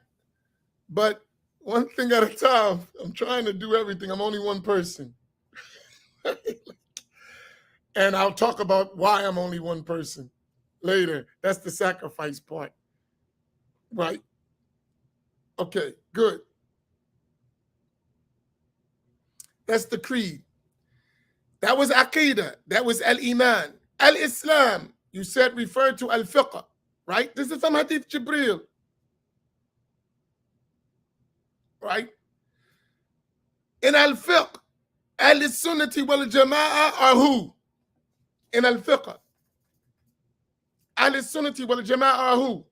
but one thing at a time. I'm trying to do everything. I'm only one person. And I'll talk about why I'm only one person later. That's the sacrifice part. Right? Okay, good. That's the creed. That was Aqidah. That was Al-Iman. Al-Islam, you said, referred to Al-Fiqh, right? This is from Hadith Jibreel, right? In Al-Fiqh, Al-Sunnati wal-Jama'ah are who? In Al-Fiqh, Al-Sunnati wal-Jama'ah are who?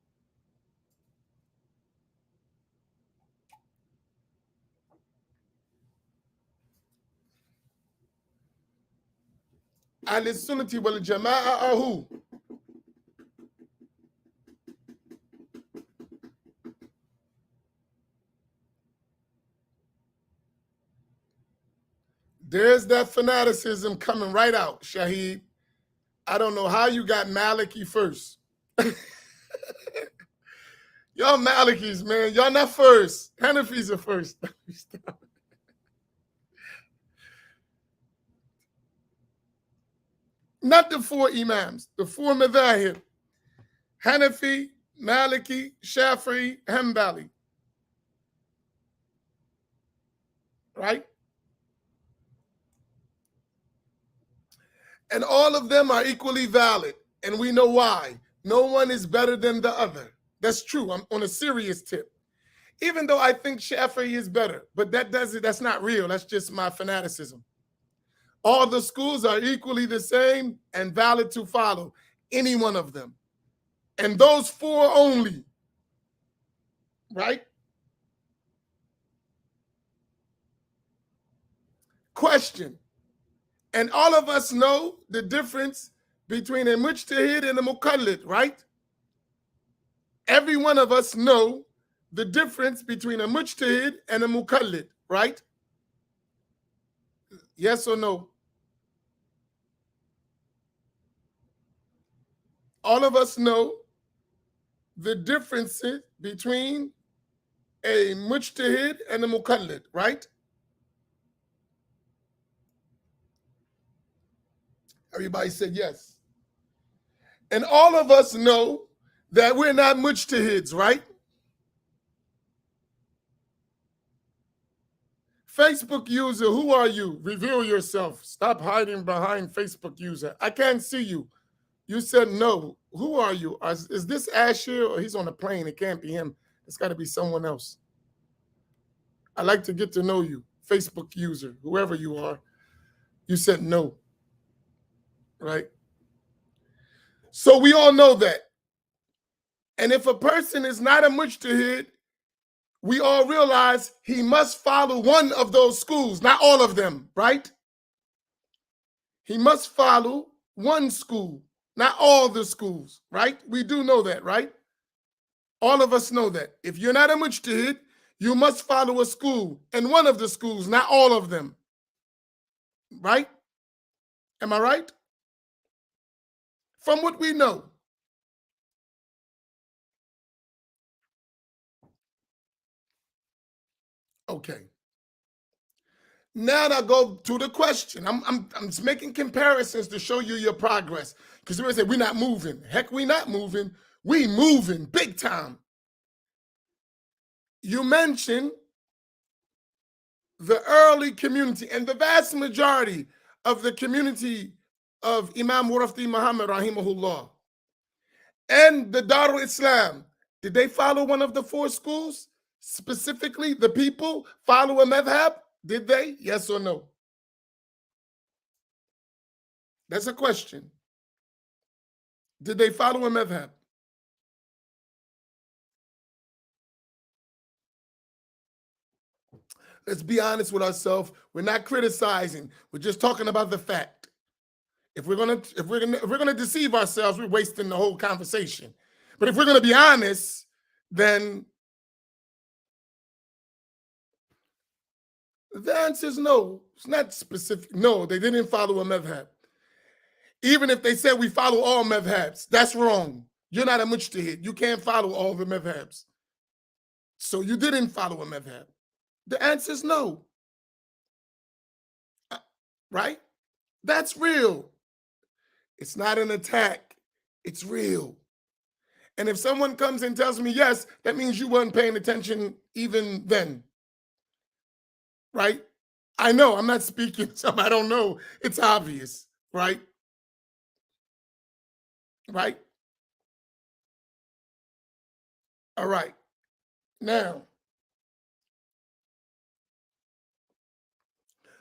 Al-Sunnati wal-Jama'ah are who? There's that fanaticism coming right out, Shaheed. I don't know how you got Maliki first. Y'all Malikis, man. Y'all not first. Hanafis are first. Not the four Imams, the four Madhahib. Hanafi, Maliki, Shafi'i, Hanbali. Right? And all of them are equally valid. And we know why. No one is better than the other. That's true. I'm on a serious tip. Even though I think Shafi'i is better, but that's not real. That's just my fanaticism. All the schools are equally the same and valid to follow, any one of them. And those four only, right? Question. And all of us know the difference between a mujtahid and a muqallid, right? Every one of us know the difference between a mujtahid and a muqallid, right? Yes or no? All of us know the differences between a mujtahid and a muqallid, right? Everybody said yes. And all of us know that we're not mujtahids, right? Facebook user, who are you? Reveal yourself. Stop hiding behind Facebook user. I can't see you. You said no. Who are you? Is this Ashir or he's on a plane? It can't be him. It's got to be someone else. I'd like to get to know you, Facebook user, whoever you are. You said no, right? So we all know that. And if a person is not a mujtahid, we all realize he must follow one of those schools, not all of them, right? He must follow one school, not all the schools, right? We do know that, right? All of us know that. If you're not a mujtahid, you must follow a school, and one of the schools, not all of them, right? Am I right? From what we know. Okay. Now I go to the question. I'm just making comparisons to show you your progress. Because somebody say we're not moving. Heck, we not moving. We moving big time. You mentioned the early community and the vast majority of the community of Imam Murafti Muhammad rahimahullah and the Darul Islam. Did they follow one of the four schools? Specifically, the people follow a madhab? Did they? Yes or no? That's a question. Did they follow a madhab? Let's be honest with ourselves. We're not criticizing. We're just talking about the fact. If we're gonna deceive ourselves, we're wasting the whole conversation. But if we're gonna be honest, then the answer is no. It's not specific. No, they didn't follow a madhab. Even if they said we follow all madhabs, that's wrong. You're not a mujtahid. You can't follow all the madhabs. So you didn't follow a madhab. The answer is no. Right? That's real. It's not an attack. It's real. And if someone comes and tells me yes, that means you weren't paying attention even then. Right? I know, I'm not speaking something I don't know. It's obvious, right? Right? All right. Now,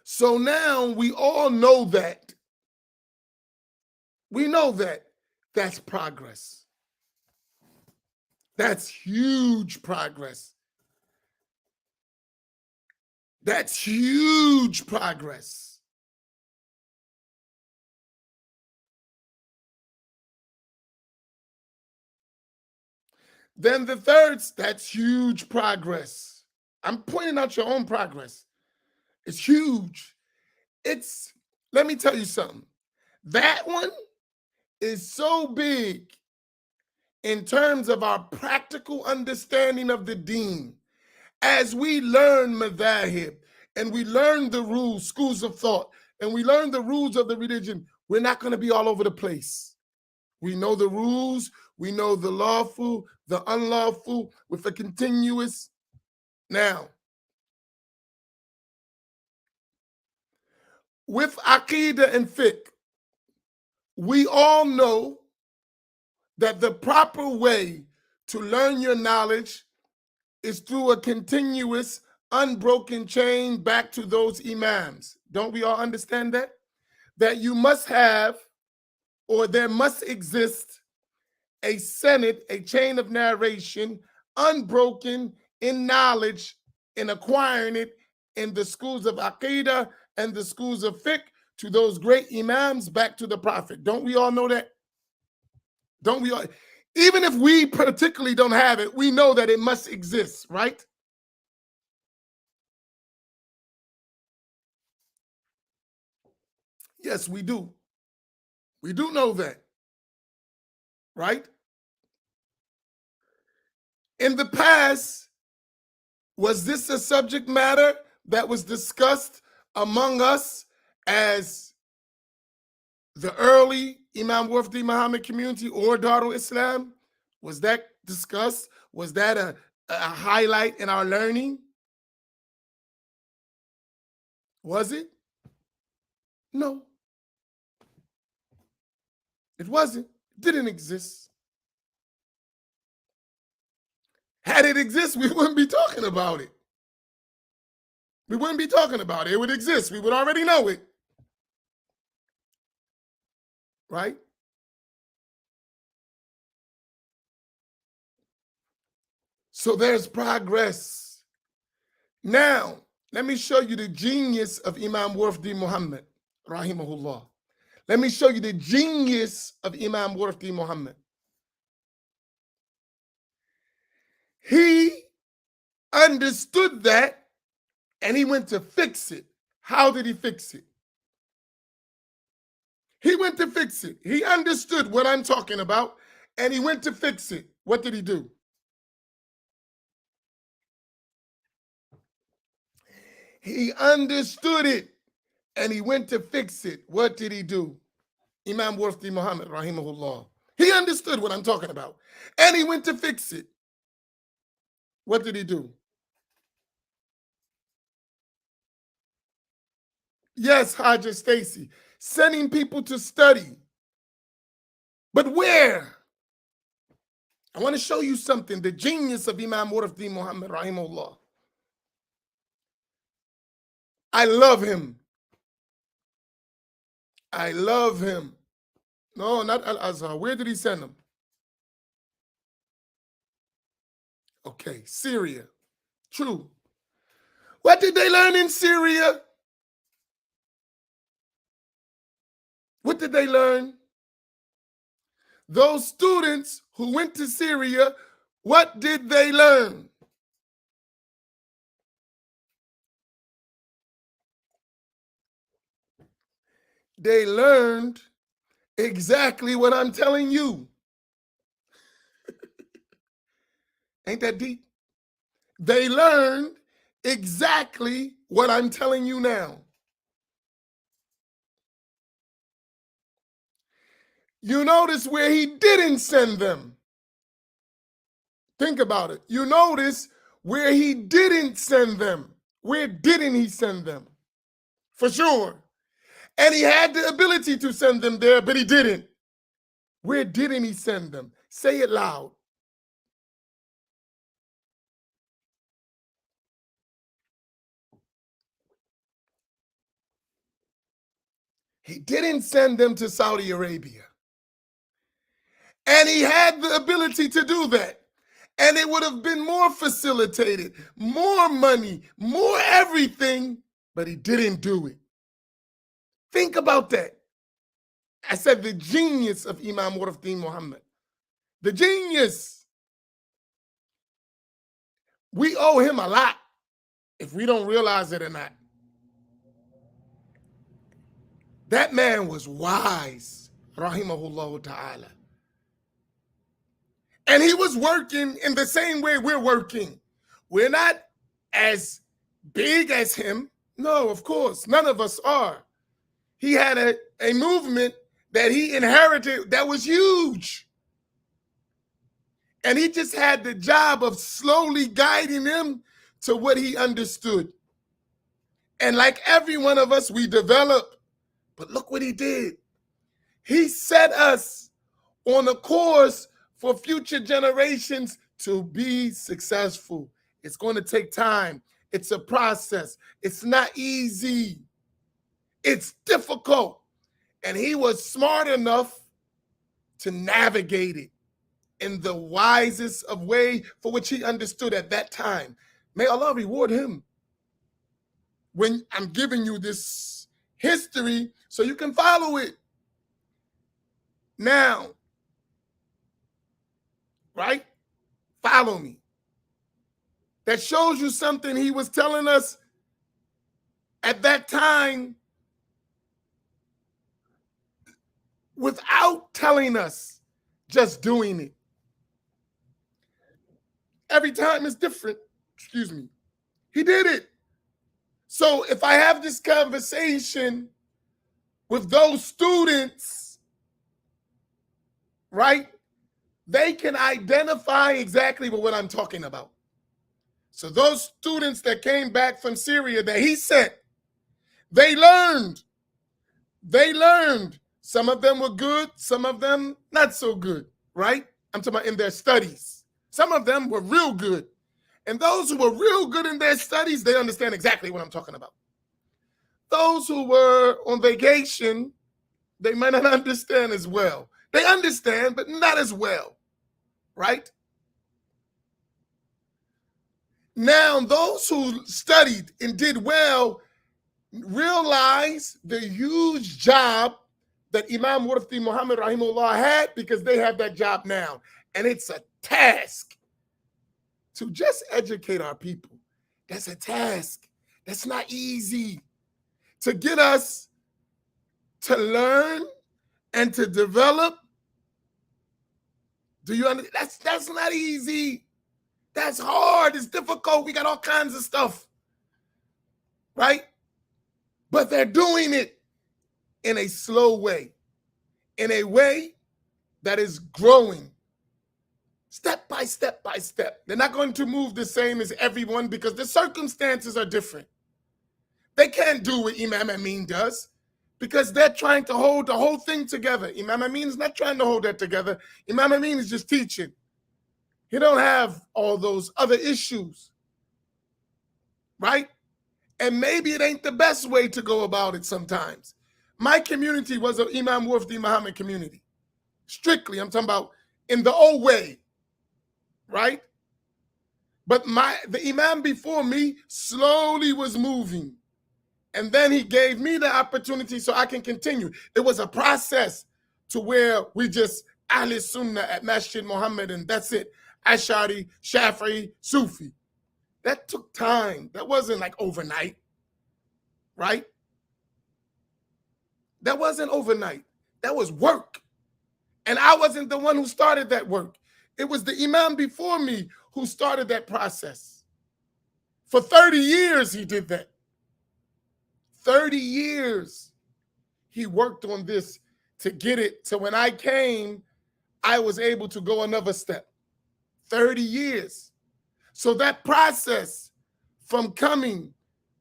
so now we all know that. We know that that's progress. That's huge progress. That's huge progress. Then the third, that's huge progress. I'm pointing out your own progress. It's huge. Let me tell you something. That one is so big in terms of our practical understanding of the deen. As we learn madhahib and we learn the rules, schools of thought, and we learn the rules of the religion, we're not going to be all over the place. We know the rules, we know the lawful, the unlawful, with a continuous. Now, with Aqidah and fiqh, we all know that the proper way to learn your knowledge is through a continuous, unbroken chain back to those imams. Don't we all understand that? That you must have, or there must exist, a senate, a chain of narration, unbroken in knowledge, in acquiring it in the schools of Aqidah and the schools of fiqh to those great imams back to the Prophet. Don't we all know that? Don't we all? Even if we particularly don't have it, we know that it must exist, right? Yes, we do. We do know that, right? In the past, was this a subject matter that was discussed among us as the early Imam Wafdi Muhammad community or Darul Islam? Was that discussed? Was that a highlight in our learning? Was it? No. It wasn't. It didn't exist. Had it exist, we wouldn't be talking about it. We wouldn't be talking about it. It would exist. We would already know it. Right? So there's progress. Now, let me show you the genius of Imam Wafdi Muhammad, rahimahullah. Let me show you the genius of Imam Wafdi Muhammad. He understood that and he went to fix it. How did he fix it? He went to fix it. He understood what I'm talking about and he went to fix it. What did he do? He understood it and he went to fix it. What did he do? Imam Wafdi Muhammad, rahimahullah. He understood what I'm talking about and he went to fix it. What did he do? Yes, Haja Stacy, sending people to study. But where? I want to show you something, the genius of Imam Wafdi Muhammad, rahimahullah. I love him. I love him. No, not Al-Azhar. Where did he send him? Okay, Syria. True. What did they learn in Syria? What did they learn? Those students who went to Syria, what did they learn? They learned exactly what I'm telling you. Ain't that deep? They learned exactly what I'm telling you now. You notice where he didn't send them. Think about it. You notice where he didn't send them. Where didn't he send them? For sure. And he had the ability to send them there, but he didn't. Where didn't he send them? Say it loud. He didn't send them to Saudi Arabia. And he had the ability to do that. And it would have been more facilitated, more money, more everything, but he didn't do it. Think about that. I said the genius of Imam Warfdeen Muhammad. The genius. We owe him a lot if we don't realize it or not. That man was wise, rahimahullah ta'ala. And he was working in the same way we're working. We're not as big as him. No, of course, none of us are. He had a movement that he inherited that was huge. And he just had the job of slowly guiding him to what he understood. And like every one of us, we developed. But look what he did. He set us on a course for future generations to be successful. It's going to take time. It's a process. It's not easy. It's difficult. And he was smart enough to navigate it in the wisest of way for which he understood at that time. May Allah reward him. When I'm giving you this history so you can follow it. Now, right? Follow me. That shows you something he was telling us at that time without telling us, just doing it. Every time is different. Excuse me. He did it. So if I have this conversation with those students, right, they can identify exactly what I'm talking about. So those students that came back from Syria that he sent, they learned. Some of them were good, some of them not so good, right? I'm talking about in their studies. Some of them were real good. And those who were real good in their studies, they understand exactly what I'm talking about. Those who were on vacation, they might not understand as well. They understand, but not as well, right? Now, those who studied and did well realize the huge job that Imam Warfdeen Muhammad rahimahullah had, because they have that job now. And it's a task to just educate our people. That's a task. That's not easy. To get us to learn and to develop, do you understand? That's not easy. That's hard. It's difficult. We got all kinds of stuff, right? But they're doing it in a slow way, in a way that is growing step by step by step. They're not going to move the same as everyone because the circumstances are different. They can't do what Imam Amin does because they're trying to hold the whole thing together. Imam Amin is not trying to hold that together. Imam Amin is just teaching. He don't have all those other issues, right? And maybe it ain't the best way to go about it sometimes. My community was an Imam Warfdeen Muhammad community. Strictly, I'm talking about in the old way, right? But the Imam before me slowly was moving. And then he gave me the opportunity so I can continue. It was a process to where we just Ahl Sunnah at Masjid Muhammad and that's it. Ash'ari, Shafi'i, Sufi. That took time. That wasn't like overnight, right? That wasn't overnight. That was work. And I wasn't the one who started that work. It was the Imam before me who started that process. For 30 years, he did that. 30 years he worked on this to get it. So when I came, I was able to go another step. 30 years. So that process from coming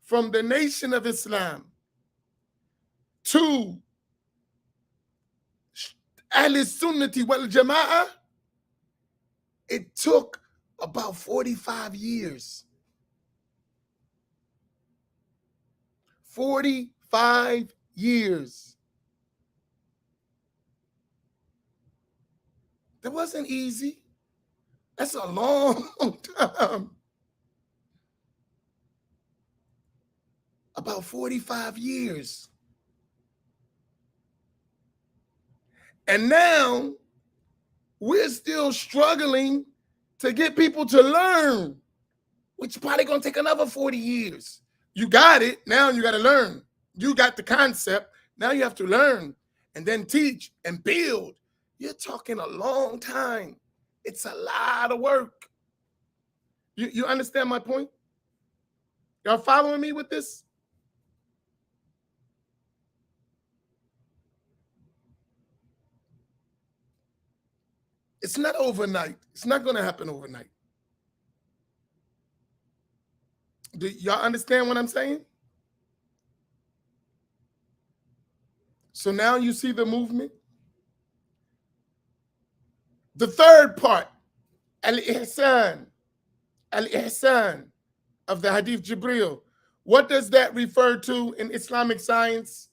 from the Nation of Islam to Ahl Sunnati wal Jama'ah, it took about 45 years. 45 years. That wasn't easy. That's a long time. About 45 years. And now we're still struggling to get people to learn, which is probably going to take another 40 years. You got it. Now you got to learn. You got the concept. Now you have to learn and then teach and build. You're talking a long time. It's a lot of work. You understand my point? Y'all following me with this? It's not overnight. It's not going to happen overnight. Do y'all understand what I'm saying? So now you see the movement. The third part, al-ihsan of the Hadith Jibril. What does that refer to in Islamic science?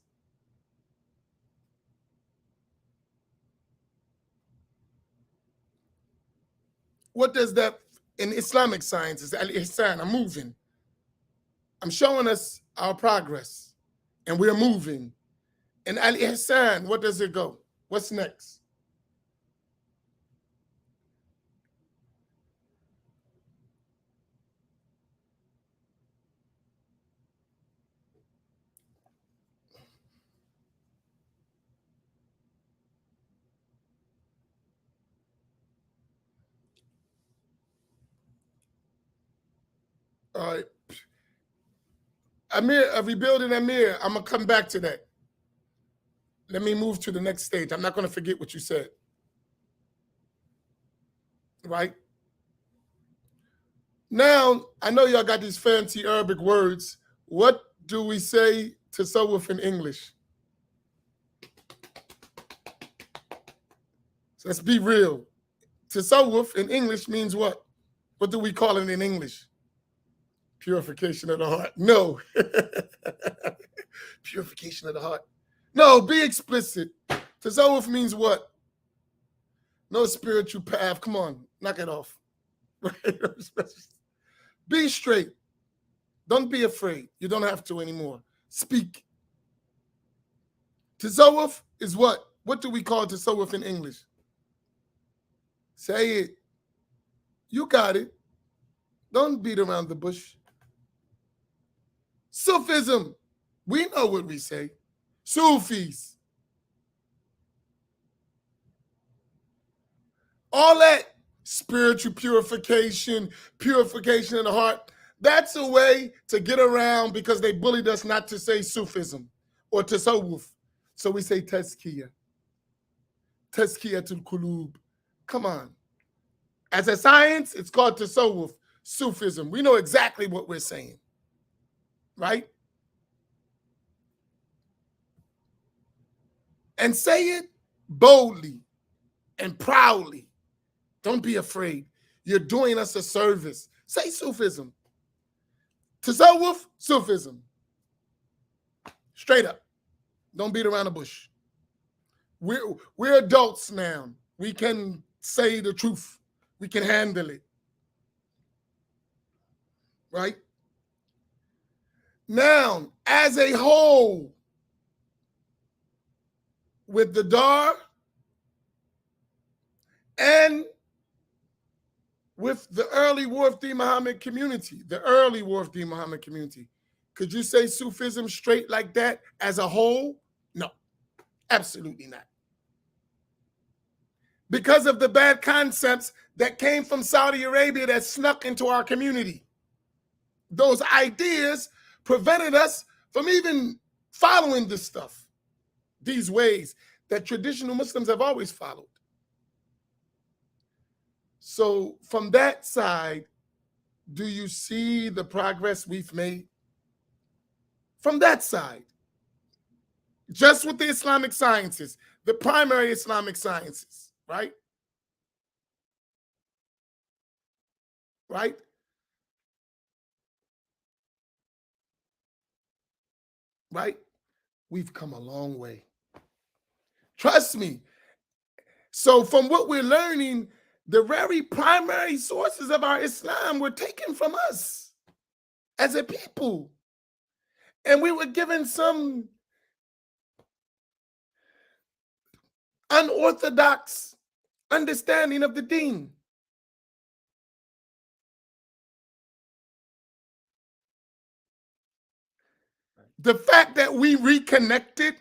What does that in Islamic science is al-ihsan? I'm moving. I'm showing us our progress and we're moving. And al-ihsan, what does it go? What's next? All right. Amir, rebuilding Amir, I'm going to come back to that. Let me move to the next stage. I'm not going to forget what you said. Right? Now, I know y'all got these fancy Arabic words. What do we say tasawwuf in English? So let's be real. Tasawwuf in English means what? What do we call it in English? Purification of the heart. No. Purification of the heart. No, be explicit. Tasawwuf means what? No spiritual path. Come on, knock it off. Be straight. Don't be afraid. You don't have to anymore. Speak. Tasawwuf is what? What do we call tasawwuf in English? Say it. You got it. Don't beat around the bush. Sufism. We know what we say. Sufis. All that spiritual purification, purification of the heart, that's a way to get around because they bullied us not to say Sufism or tasawwuf. So we say tazkiyah. Tazkiyatul qulub. Come on. As a science, it's called tasawwuf, Sufism. We know exactly what we're saying. Right? And say it boldly and proudly. Don't be afraid. You're doing us a service. Say Sufism. Tasawwuf, Sufism. Straight up. Don't beat around the bush. We're adults now. We can say the truth. We can handle it. Right? Now, as a whole, with the Dar and with the early Wafdi Muhammad community, could you say Sufism straight like that as a whole? No, absolutely not. Because of the bad concepts that came from Saudi Arabia that snuck into our community. Those ideas prevented us from even following this stuff, these ways. that traditional Muslims have always followed. So from that side, do you see the progress we've made? From that side, just with the Islamic sciences, the primary Islamic sciences, right? Right? Right? We've come a long way. Trust me. So from what we're learning, the very primary sources of our Islam were taken from us as a people. And we were given some unorthodox understanding of the deen. The fact that we reconnected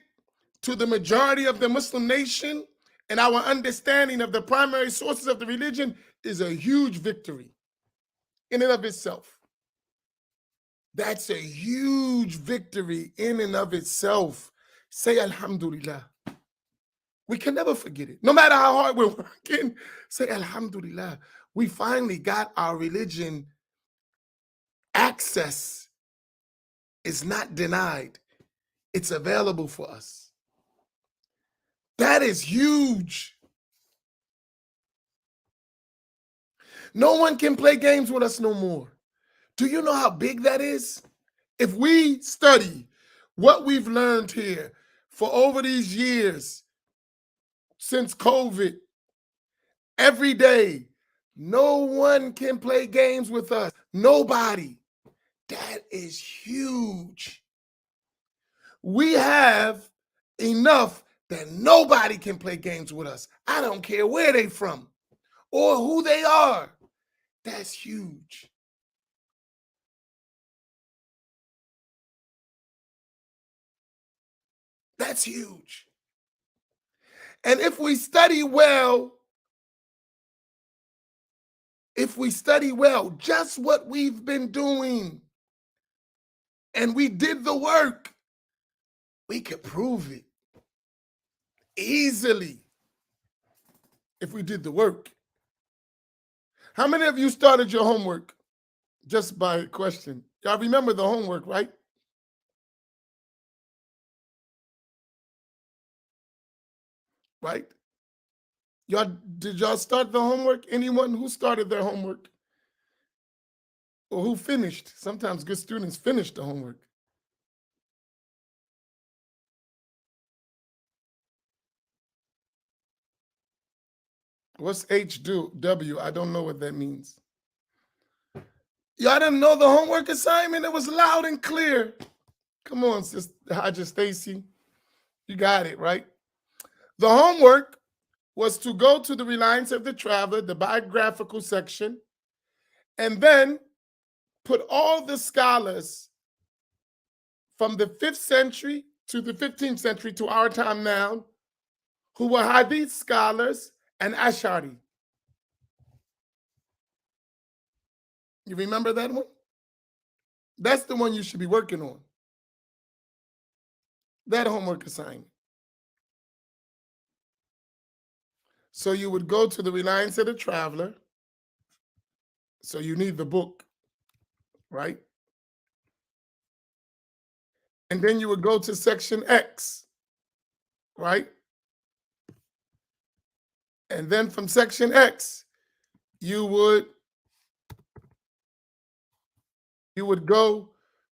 to the majority of the Muslim nation and our understanding of the primary sources of the religion is a huge victory in and of itself. That's a huge victory in and of itself. Say Alhamdulillah. We can never forget it. No matter how hard we're working, say Alhamdulillah. We finally got our religion access. Is not denied. It's available for us. That is huge. No one can play games with us no more. Do you know how big that is? If we study what we've learned here for over these years since COVID, every day, no one can play games with us. Nobody. That is huge. We have enough that nobody can play games with us. I don't care where they from or who they are. That's huge. That's huge. And if we study well, just what we've been doing, and we did the work, we could prove it easily if we did the work. How many of you started your homework? Just by question. Y'all remember the homework, right? Right? Did y'all start the homework? Anyone who started their homework? Or who finished? Sometimes good students finish the homework. What's HW? I don't know what that means. Y'all didn't know the homework assignment? It was loud and clear. Come on, Sister Haja Stacy. You got it, right? The homework was to go to the Reliance of the Traveler, the biographical section, and then put all the scholars from the 5th century to the 15th century to our time now, who were Hadith scholars and Ash'ari. You remember that one? That's the one you should be working on. That homework assignment. So you would go to the Reliance of the Traveler. So you need the book, right? And then you would go to section X, right? And then from section X, you would go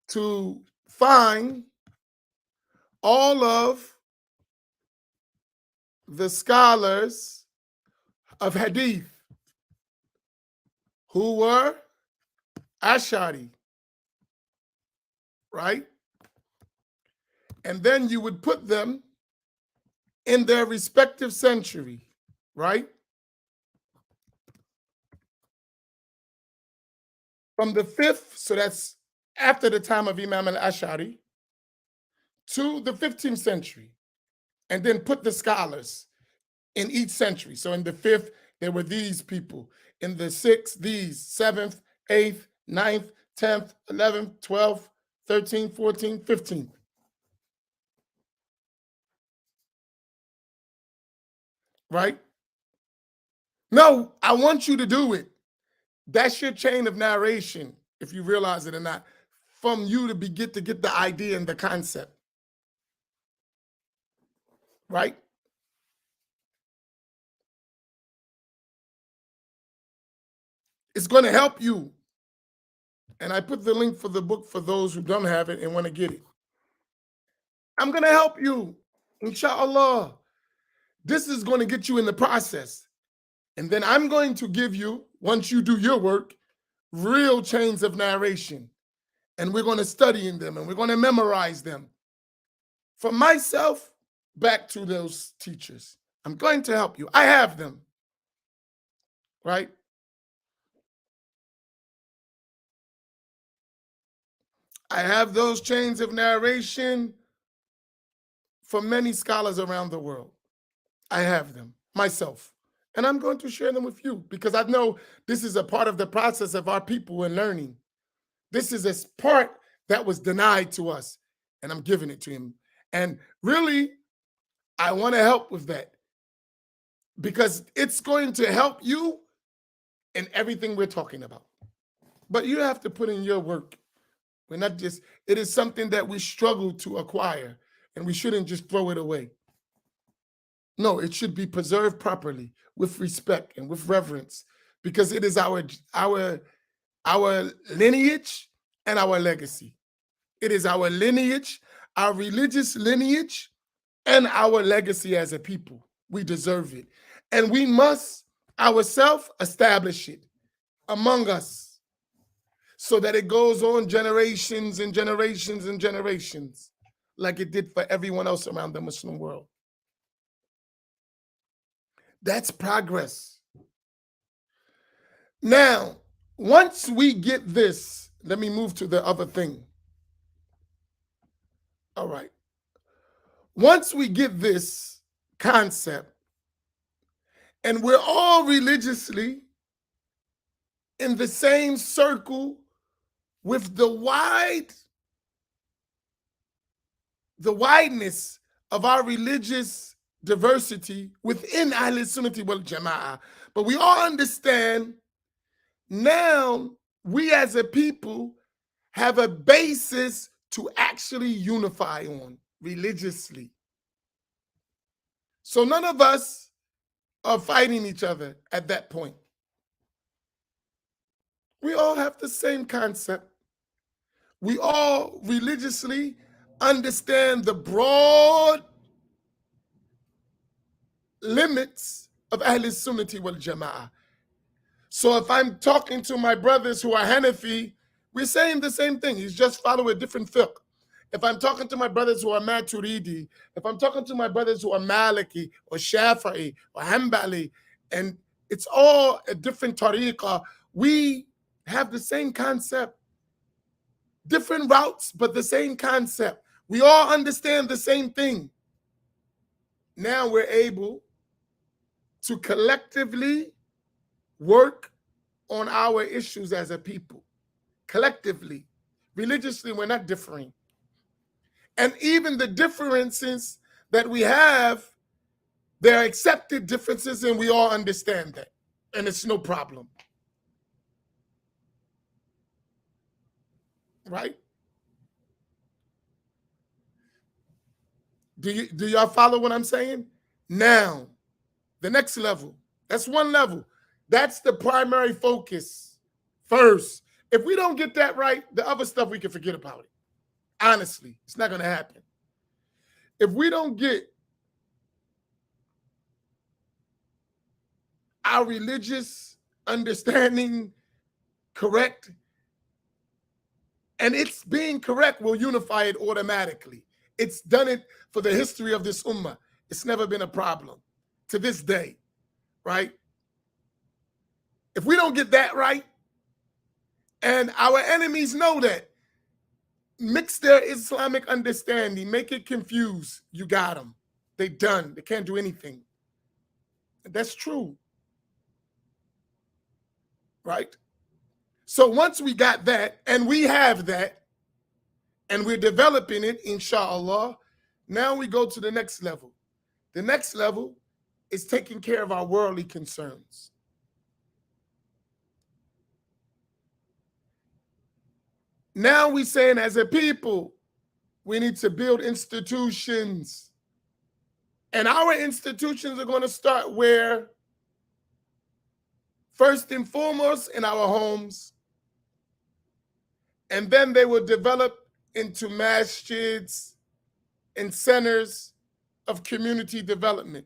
to find all of the scholars of Hadith who were Ash'ari, right? And then you would put them in their respective century, right? From the 5th, so that's after the time of Imam al-Ash'ari, to the 15th century, and then put the scholars in each century. So in the 5th, there were these people. In the 6th, these. 7th, 8th, 9th, 10th, 11th, 12th, 13th, 14th, 15th. right? No, I want you to do it. That's your chain of narration, if you realize it or not, from you to get the idea and the concept, right? It's going to help you. And I put the link for the book for those who don't have it and want to get it. I'm going to help you, inshallah. This is going to get you in the process. And then I'm going to give you, once you do your work, real chains of narration. And we're going to study in them and we're going to memorize them. For myself, back to those teachers. I'm going to help you. I have them, right? I have those chains of narration for many scholars around the world. I have them myself. And I'm going to share them with you because I know this is a part of the process of our people in learning. This is a part that was denied to us, and I'm giving it to him. And really, I want to help with that because it's going to help you in everything we're talking about. But you have to put in your work. We're not just, it is something that we struggle to acquire, and we shouldn't just throw it away. No, it should be preserved properly with respect and with reverence because it is our lineage and our legacy. It is our lineage, our religious lineage, and our legacy as a people. We deserve it. And we must ourselves establish it among us so that it goes on generations and generations and generations like it did for everyone else around the Muslim world. That's progress. Now, once we get this, let me move to the other thing. All right. Once we get this concept, and we're all religiously in the same circle with the wideness of our religious diversity within Ahl Sunnati wal Jama'ah. But we all understand now we as a people have a basis to actually unify on religiously. So none of us are fighting each other at that point. We all have the same concept. We all religiously understand the broad limits of Ahl Sunnati wal Jama'ah. So if I'm talking to my brothers who are Hanafi, we're saying the same thing. He's just following a different fiqh. If I'm talking to my brothers who are Maturidi, if I'm talking to my brothers who are Maliki or Shafi'i or Hanbali, and it's all a different tariqah, we have the same concept. Different routes, but the same concept. We all understand the same thing. Now we're able to collectively work on our issues as a people. Collectively. Religiously, we're not differing. And even the differences that we have, they're accepted differences, and we all understand that. And it's no problem. Right? Do y'all follow what I'm saying? Now, the next level. That's one level. That's the primary focus first. If we don't get that right, the other stuff we can forget about it. Honestly, it's not going to happen. If we don't get our religious understanding correct, and it's being correct will unify it automatically. It's done it for the history of this ummah. It's never been a problem to this day, right? If we don't get that right, and our enemies know that, mix their Islamic understanding, make it confused, you got them. They done. They can't do anything. That's true. Right? So once we got that, and we have that, and we're developing it, inshallah, now we go to the next level. The next level is taking care of our worldly concerns. Now we're saying as a people, we need to build institutions. And our institutions are going to start where? First and foremost, in our homes. And then they will develop into masjids and centers of community development.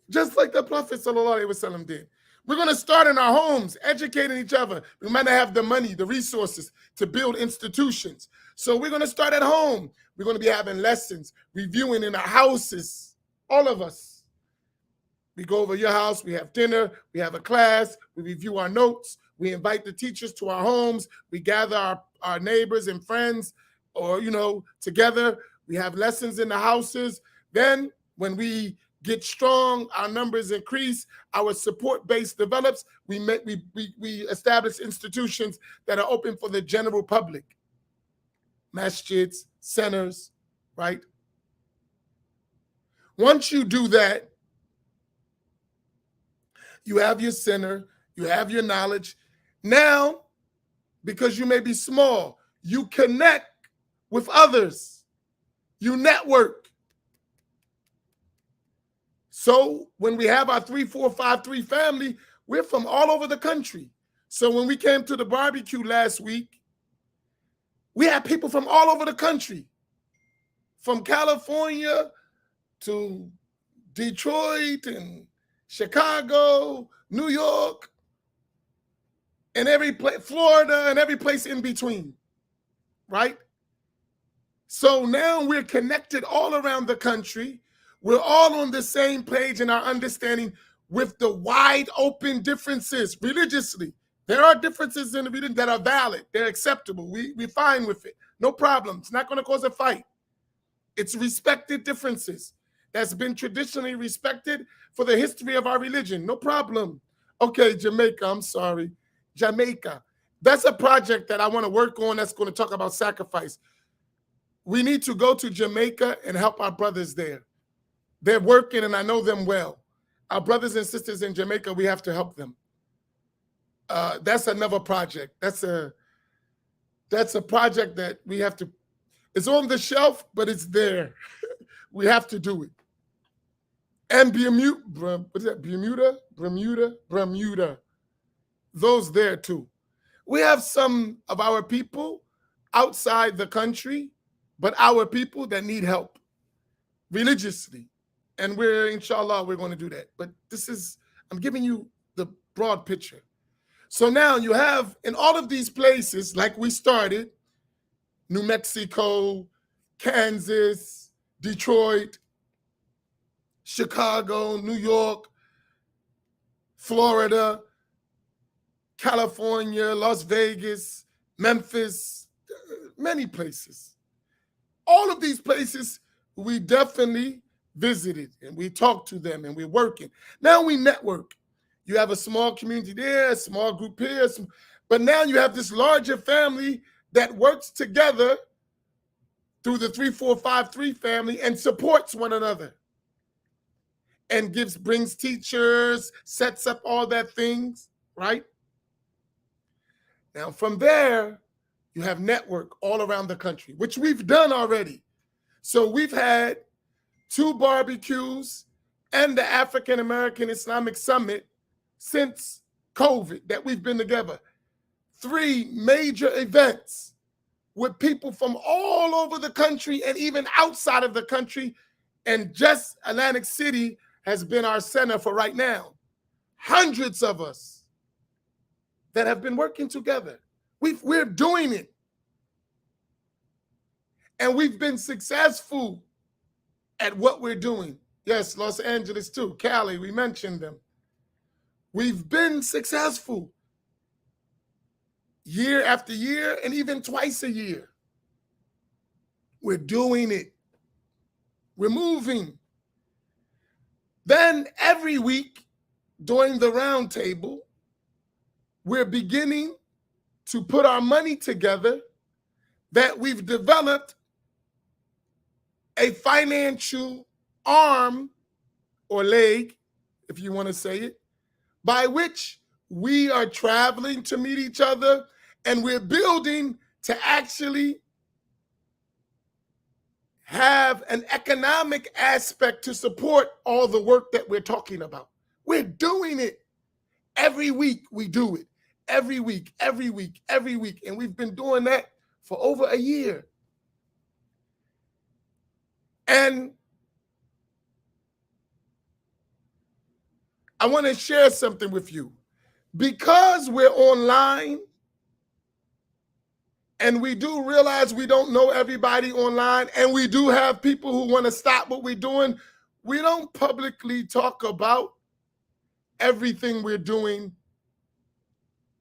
Just like the Prophet ﷺ did. We're going to start in our homes, educating each other. We might not have the money, the resources to build institutions. So we're going to start at home. We're going to be having lessons, reviewing in our houses, all of us. We go over your house, we have dinner, we have a class, we review our notes, we invite the teachers to our homes, we gather our neighbors and friends, or, together. We have lessons in the houses. Then when we get strong, our numbers increase, our support base develops, we establish institutions that are open for the general public. Masjids, centers, right? Once you do that, you have your center, you have your knowledge. Now, because you may be small, you connect with others. You network. So when we have our 3453 family, we're from all over the country. So when we came to the barbecue last week, we had people from all over the country, from California to Detroit and Chicago, New York, and every place, Florida, and every place in between, right? So now we're connected all around the country. We're all on the same page in our understanding with the wide open differences religiously. There are differences in the religion that are valid. They're acceptable. We're fine with it. No problem. It's not going to cause a fight. It's respected differences that's been traditionally respected for the history of our religion. No problem. Okay, Jamaica, I'm sorry. Jamaica. That's a project that I want to work on that's going to talk about sacrifice. We need to go to Jamaica and help our brothers there. They're working, and I know them well. Our brothers and sisters in Jamaica, we have to help them. That's another project. That's a project that we have to, it's on the shelf, but it's there. We have to do it. And Bermuda. Those there too. We have some of our people outside the country, but our people that need help religiously. And inshallah, we're going to do that. But I'm giving you the broad picture. So now you have in all of these places, like we started, New Mexico, Kansas, Detroit, Chicago, New York, Florida, California, Las Vegas, Memphis, many places. All of these places we definitely visited and we talked to them and we're working. Now we network. You have a small community there, a small group here, but now you have this larger family that works together through the 3453 family and supports one another and brings teachers, sets up all that things, right? Now from there, you have network all around the country, which we've done already. So we've had 2 barbecues and the African American Islamic Summit since COVID that we've been together. 3 major events with people from all over the country and even outside of the country. And just Atlantic City has been our center for right now. Hundreds of us that have been working together. We're doing it. And we've been successful at what we're doing. Yes, Los Angeles too, Cali, we mentioned them. We've been successful year after year and even twice a year. We're doing it. We're moving. Then every week during the round table, we're beginning to put our money together that we've developed a financial arm or leg, if you want to say it, by which we are traveling to meet each other, and we're building to actually have an economic aspect to support all the work that we're talking about. We're doing it every week. We do it every week, every week, every week. And we've been doing that for over a year. And I want to share something with you. Because we're online, and we do realize we don't know everybody online, and we do have people who want to stop what we're doing, we don't publicly talk about everything we're doing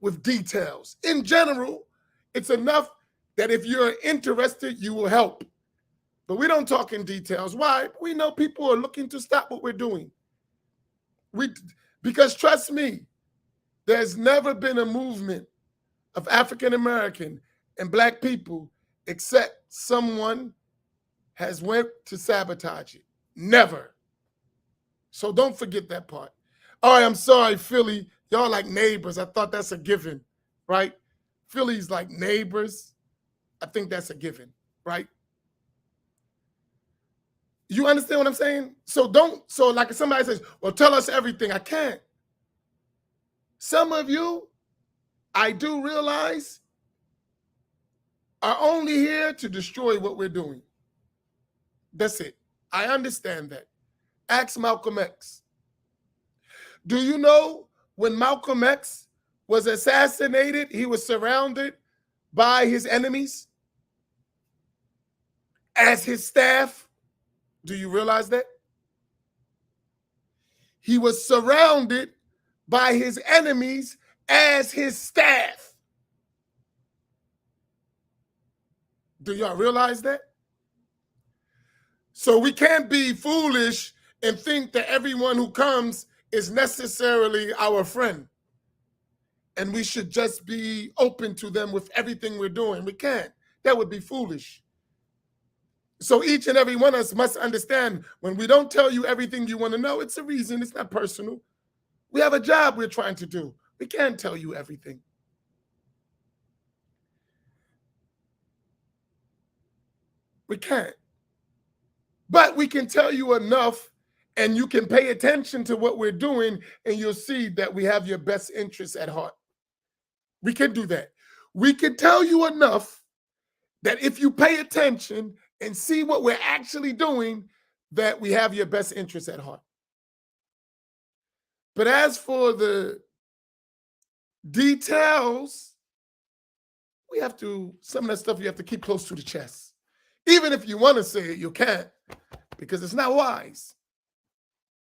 with details. In general, it's enough that if you're interested, you will help. But we don't talk in details. Why? We know people are looking to stop what we're doing. Because trust me, there's never been a movement of African American and Black people except someone has went to sabotage it. Never. So don't forget that part. All right, I'm sorry, Philly. Y'all like neighbors. I thought that's a given, right? Philly's like neighbors. I think that's a given, right? You understand what I'm saying? So like if somebody says, well, tell us everything. I can't. Some of you, I do realize, are only here to destroy what we're doing. That's it. I understand that. Ask Malcolm X. Do you know when Malcolm X was assassinated, he was surrounded by his enemies as his staff? Do you realize that? He was surrounded by his enemies as his staff. Do y'all realize that? So we can't be foolish and think that everyone who comes is necessarily our friend. And we should just be open to them with everything we're doing. We can't. That would be foolish. So each and every one of us must understand when we don't tell you everything you want to know, it's a reason. It's not personal. We have a job we're trying to do. We can't tell you everything. We can't. But we can tell you enough, and you can pay attention to what we're doing, and you'll see that we have your best interests at heart. We can do that. We can tell you enough that if you pay attention and see what we're actually doing, that we have your best interests at heart. But as for the details, some of that stuff you have to keep close to the chest. Even if you want to say it, you can't, because it's not wise.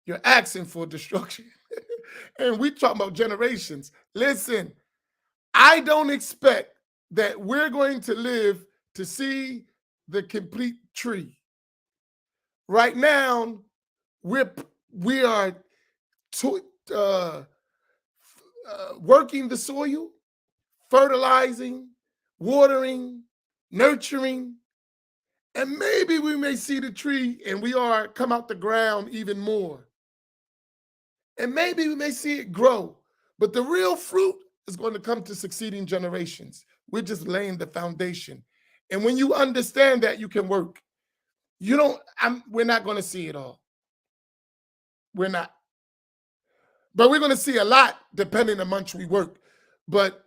You're asking for destruction. And we talk about generations. Listen, I don't expect that we're going to live to see the complete tree. Right now, we are working the soil, fertilizing, watering, nurturing, and maybe we may see the tree and we are come out the ground even more. And maybe we may see it grow, but the real fruit is going to come to succeeding generations. We're just laying the foundation. And when you understand that, you can work. We're not going to see it all. We're not. But we're going to see a lot depending on how much we work. But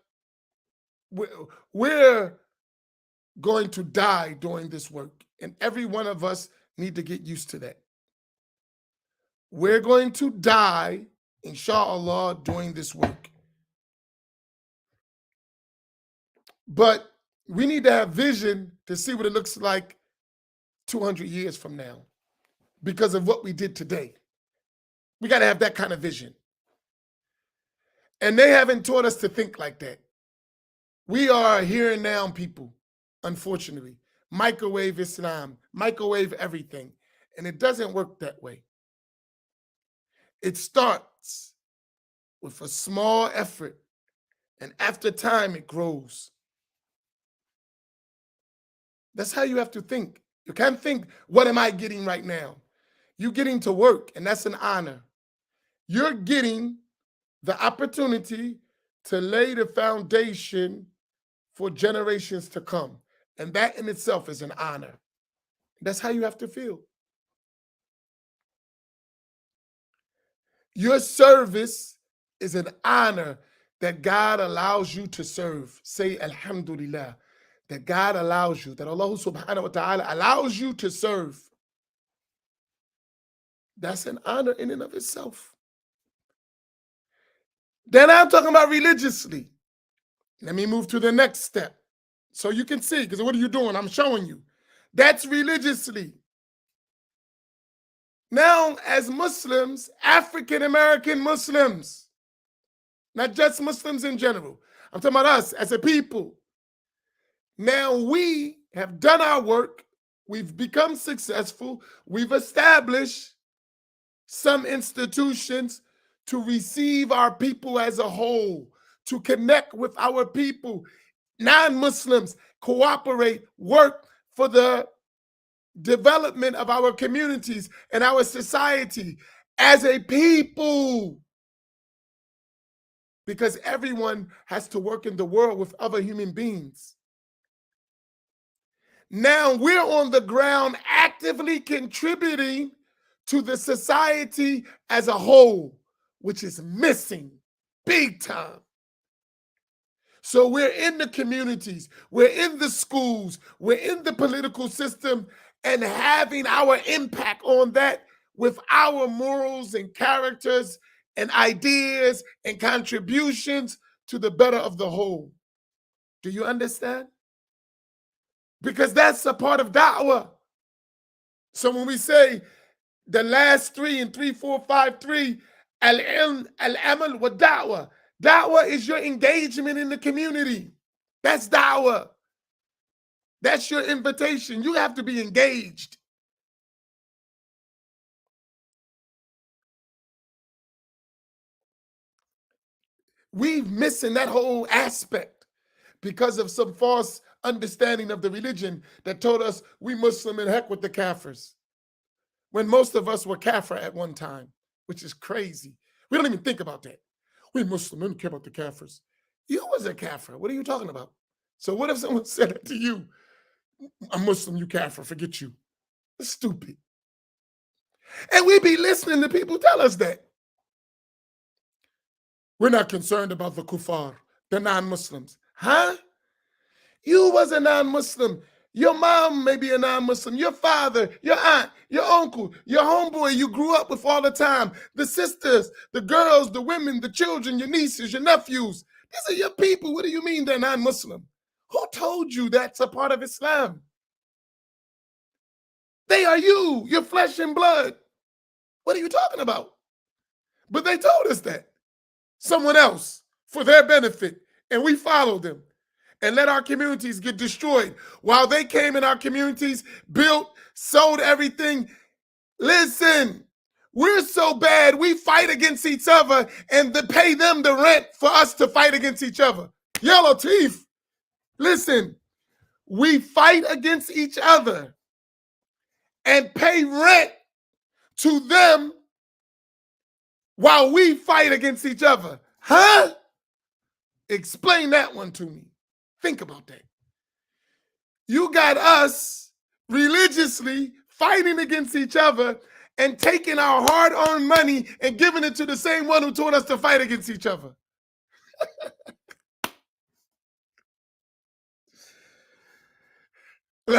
we're going to die doing this work. And every one of us need to get used to that. We're going to die, inshallah, doing this work. But we need to have vision to see what it looks like 200 years from now because of what we did today. We got to have that kind of vision. And they haven't taught us to think like that. We are here and now people, unfortunately. Microwave Islam, microwave everything. And it doesn't work that way. It starts with a small effort, and after time, it grows. That's how you have to think. You can't think, what am I getting right now? You're getting to work, and that's an honor. You're getting the opportunity to lay the foundation for generations to come. And that in itself is an honor. That's how you have to feel. Your service is an honor that God allows you to serve. Say Alhamdulillah, that God allows you, that Allah subhanahu wa ta'ala allows you to serve. That's an honor in and of itself. Then I'm talking about religiously. Let me move to the next step so you can see, because what are you doing? I'm showing you. That's religiously. Now, as Muslims, African-American Muslims, not just Muslims in general, I'm talking about us as a people. Now we have done our work. We've become successful. We've established some institutions to receive our people as a whole, to connect with our people. Non-Muslims cooperate, work for the development of our communities and our society as a people. Because everyone has to work in the world with other human beings. Now we're on the ground actively contributing to the society as a whole, which is missing big time. So we're in the communities, we're in the schools, we're in the political system, and having our impact on that with our morals and characters and ideas and contributions to the better of the whole. Do you understand? Because that's a part of da'wah. So when we say the last three in 3, 4, 5, 3, al-ilm, al-amal, wa da'wah. Da'wah is your engagement in the community. That's da'wah. That's your invitation. You have to be engaged. We're missing that whole aspect because of some false understanding of the religion that told us we Muslim and heck with the Kafirs. When most of us were Kafir at one time, which is crazy. We don't even think about that. We Muslim don't care about the Kafirs. You was a Kafir. What are you talking about? So what if someone said that to you? I'm Muslim, you Kafir, forget you. It's stupid. And we be listening to people tell us that. We're not concerned about the kuffar, the non-Muslims. Huh? You was a non-Muslim. Your mom may be a non-Muslim. Your father, your aunt, your uncle, your homeboy you grew up with all the time. The sisters, the girls, the women, the children, your nieces, your nephews. These are your people. What do you mean they're non-Muslim? Who told you that's a part of Islam? They are you, your flesh and blood. What are you talking about? But they told us that. Someone else for their benefit, and we followed them and let our communities get destroyed while they came in our communities, built, sold everything. Listen, we're so bad, we fight against each other and pay them the rent for us to fight against each other. Yellow teeth. Listen, we fight against each other and pay rent to them while we fight against each other. Huh? Explain that one to me. Think about that. You got us religiously fighting against each other and taking our hard-earned money and giving it to the same one who told us to fight against each other. We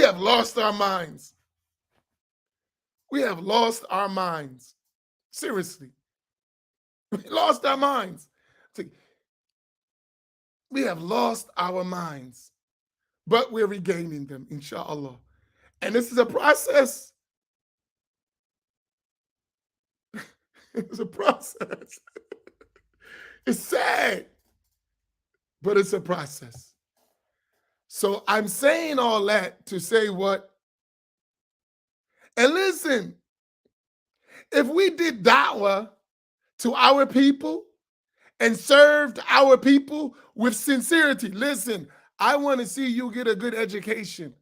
have lost our minds. We have lost our minds. Seriously. We lost our minds. We have lost our minds, but we're regaining them, inshallah. And this is a process. It's a process. It's sad, but it's a process. So I'm saying all that to say what? And listen, if we did da'wah to our people and served our people with sincerity, listen, I want to see you get a good education.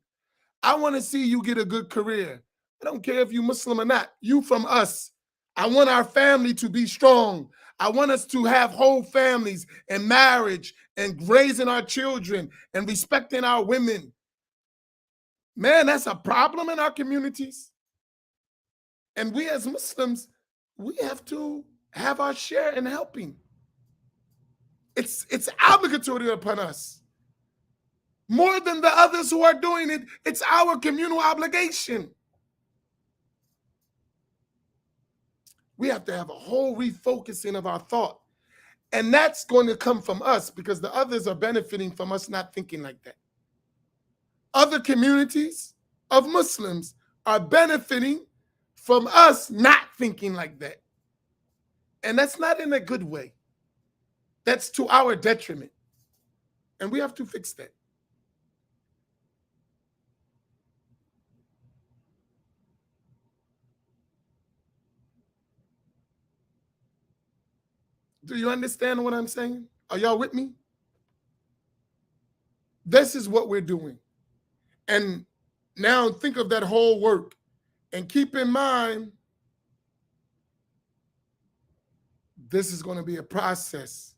I want to see you get a good career. I don't care if you're Muslim or not. You from us. I want our family to be strong. I want us to have whole families and marriage and raising our children and respecting our women. Man, that's a problem in our communities. And we as Muslims, we have to have our share in helping. It's obligatory upon us. More than the others who are doing it, it's our communal obligation. We have to have a whole refocusing of our thought. And that's going to come from us because the others are benefiting from us not thinking like that. Other communities of Muslims are benefiting from us not thinking like that. And that's not in a good way. That's to our detriment. And we have to fix that. Do you understand what I'm saying? Are y'all with me? This is what we're doing. And now think of that whole work and keep in mind, this is going to be a process.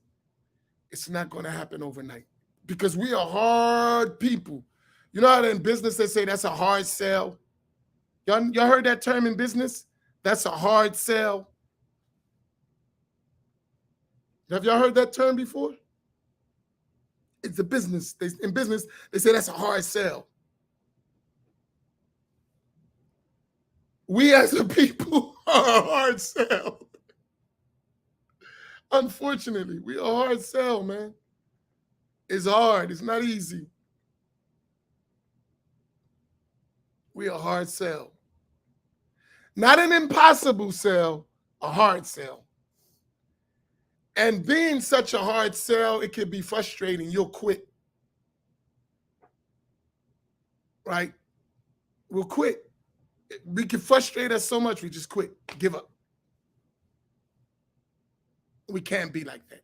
It's not going to happen overnight because we are hard people. You know how in business they say that's a hard sell? Y'all heard that term in business? That's a hard sell. Have y'all heard that term before? It's a business. In business, they say that's a hard sell. We as a people are a hard sell. Unfortunately, we are a hard sell, man. It's hard. It's not easy. We are a hard sell. Not an impossible sell, a hard sell. And being such a hard sell, it can be frustrating. You'll quit. Right? We'll quit. We can frustrate us so much, we just quit, give up. We can't be like that.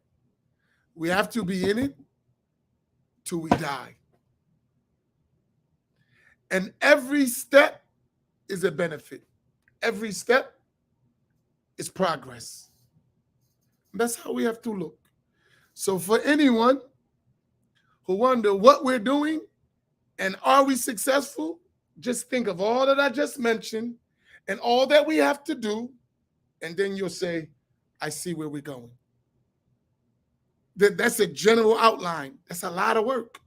We have to be in it till we die. And every step is a benefit. Every step is progress. That's how we have to look. So for anyone who wonder what we're doing and are we successful, just think of all that I just mentioned and all that we have to do, and then you'll say, I see where we're going. That's a general outline. That's a lot of work.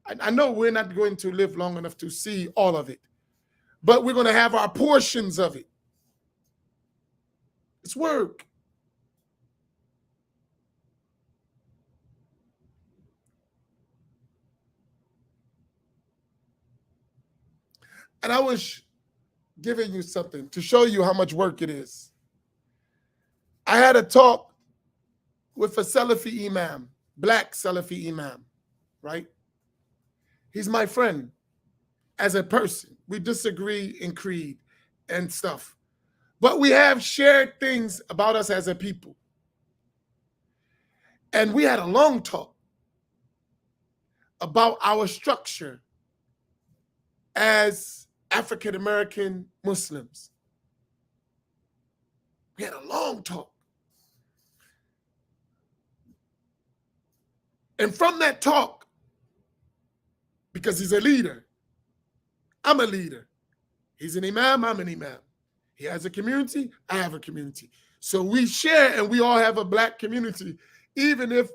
I know we're not going to live long enough to see all of it, but we're going to have our portions of it. It's work. And I was giving you something to show you how much work it is. I had a talk with a Salafi Imam, black Salafi Imam, right? He's my friend as a person. We disagree in creed and stuff, but we have shared things about us as a people. And we had a long talk about our structure as African-American Muslims. We had a long talk. And from that talk, because he's a leader, I'm a leader. He's an imam, I'm an imam. He has a community, I have a community. So we share and we all have a black community. Even if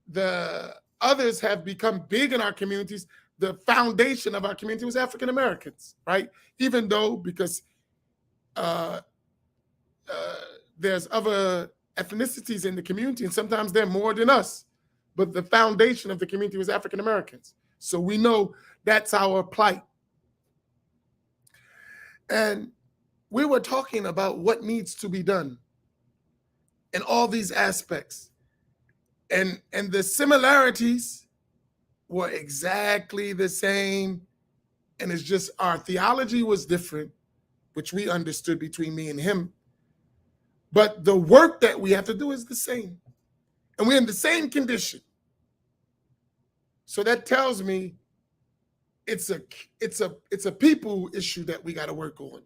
the others have become big in our communities, the foundation of our community was African Americans, right? Even though, because there's other ethnicities in the community, and sometimes they're more than us, but the foundation of the community was African Americans. So we know that's our plight. And we were talking about what needs to be done in all these aspects. And the similarities were exactly the same. And it's just our theology was different, which we understood between me and him. But the work that we have to do is the same. And we're in the same condition. So that tells me it's a people issue that we got to work on.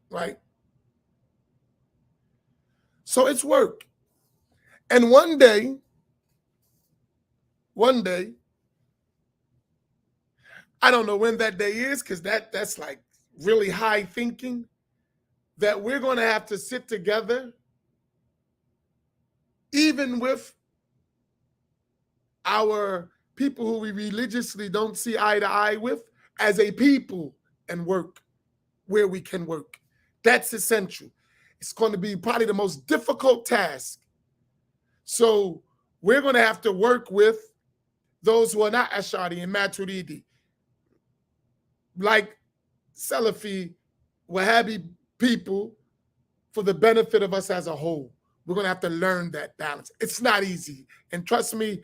Right? So it's work. And one day, I don't know when that day is, because that's like really high thinking, that we're going to have to sit together, even with our people who we religiously don't see eye to eye with, as a people, and work where we can work. That's essential. It's going to be probably the most difficult task. So we're going to have to work with those who are not Ash'ari and Maturidi, like Salafi, Wahhabi people, for the benefit of us as a whole. We're going to have to learn that balance. It's not easy. And trust me,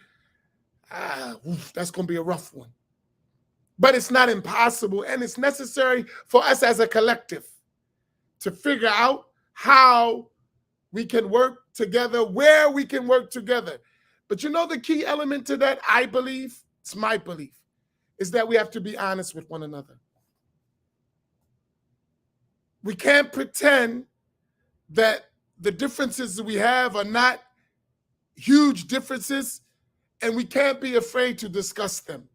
that's going to be a rough one. But it's not impossible, and it's necessary for us as a collective to figure out how we can work together, where we can work together. But you know the key element to that, I believe, it's my belief, is that we have to be honest with one another. We can't pretend that the differences we have are not huge differences, and we can't be afraid to discuss them.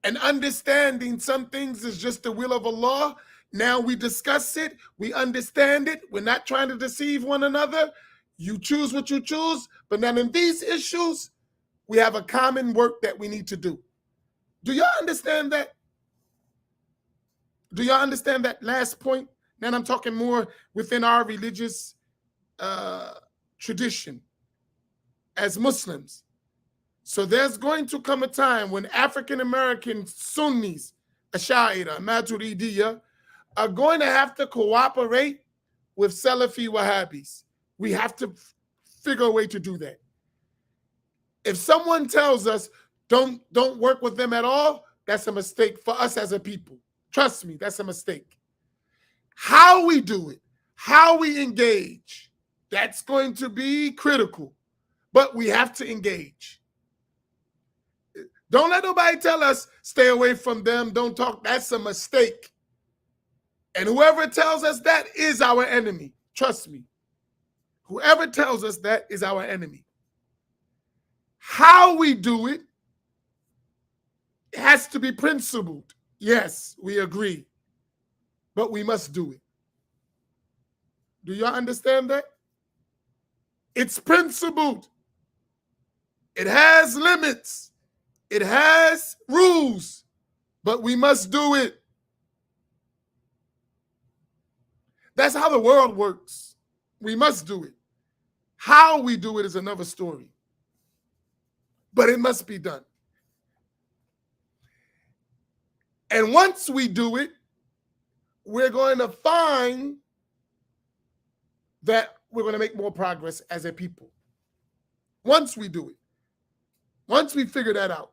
And understanding some things is just the will of Allah. Now we discuss it, we understand it, we're not trying to deceive one another. You choose what you choose, but then in these issues, we have a common work that we need to do. Do y'all understand that? Do y'all understand that last point? Then I'm talking more within our religious tradition as Muslims. So there's going to come a time when African-American Sunnis, Ash'ari, Maturidiyya, are going to have to cooperate with Salafi Wahhabis. We have to figure a way to do that. If someone tells us don't work with them at all, that's a mistake for us as a people. Trust me, that's a mistake. How we do it, how we engage, that's going to be critical. But we have to engage. Don't let nobody tell us stay away from them, don't talk. That's a mistake. And whoever tells us that is our enemy. Trust me. Whoever tells us that is our enemy. How we do it has to be principled. Yes, we agree. But we must do it. Do y'all understand that? It's principled. It has limits. It has rules. But we must do it. That's how the world works. We must do it. How we do it is another story. But it must be done. And once we do it, we're going to find that we're going to make more progress as a people. Once we do it. Once we figure that out.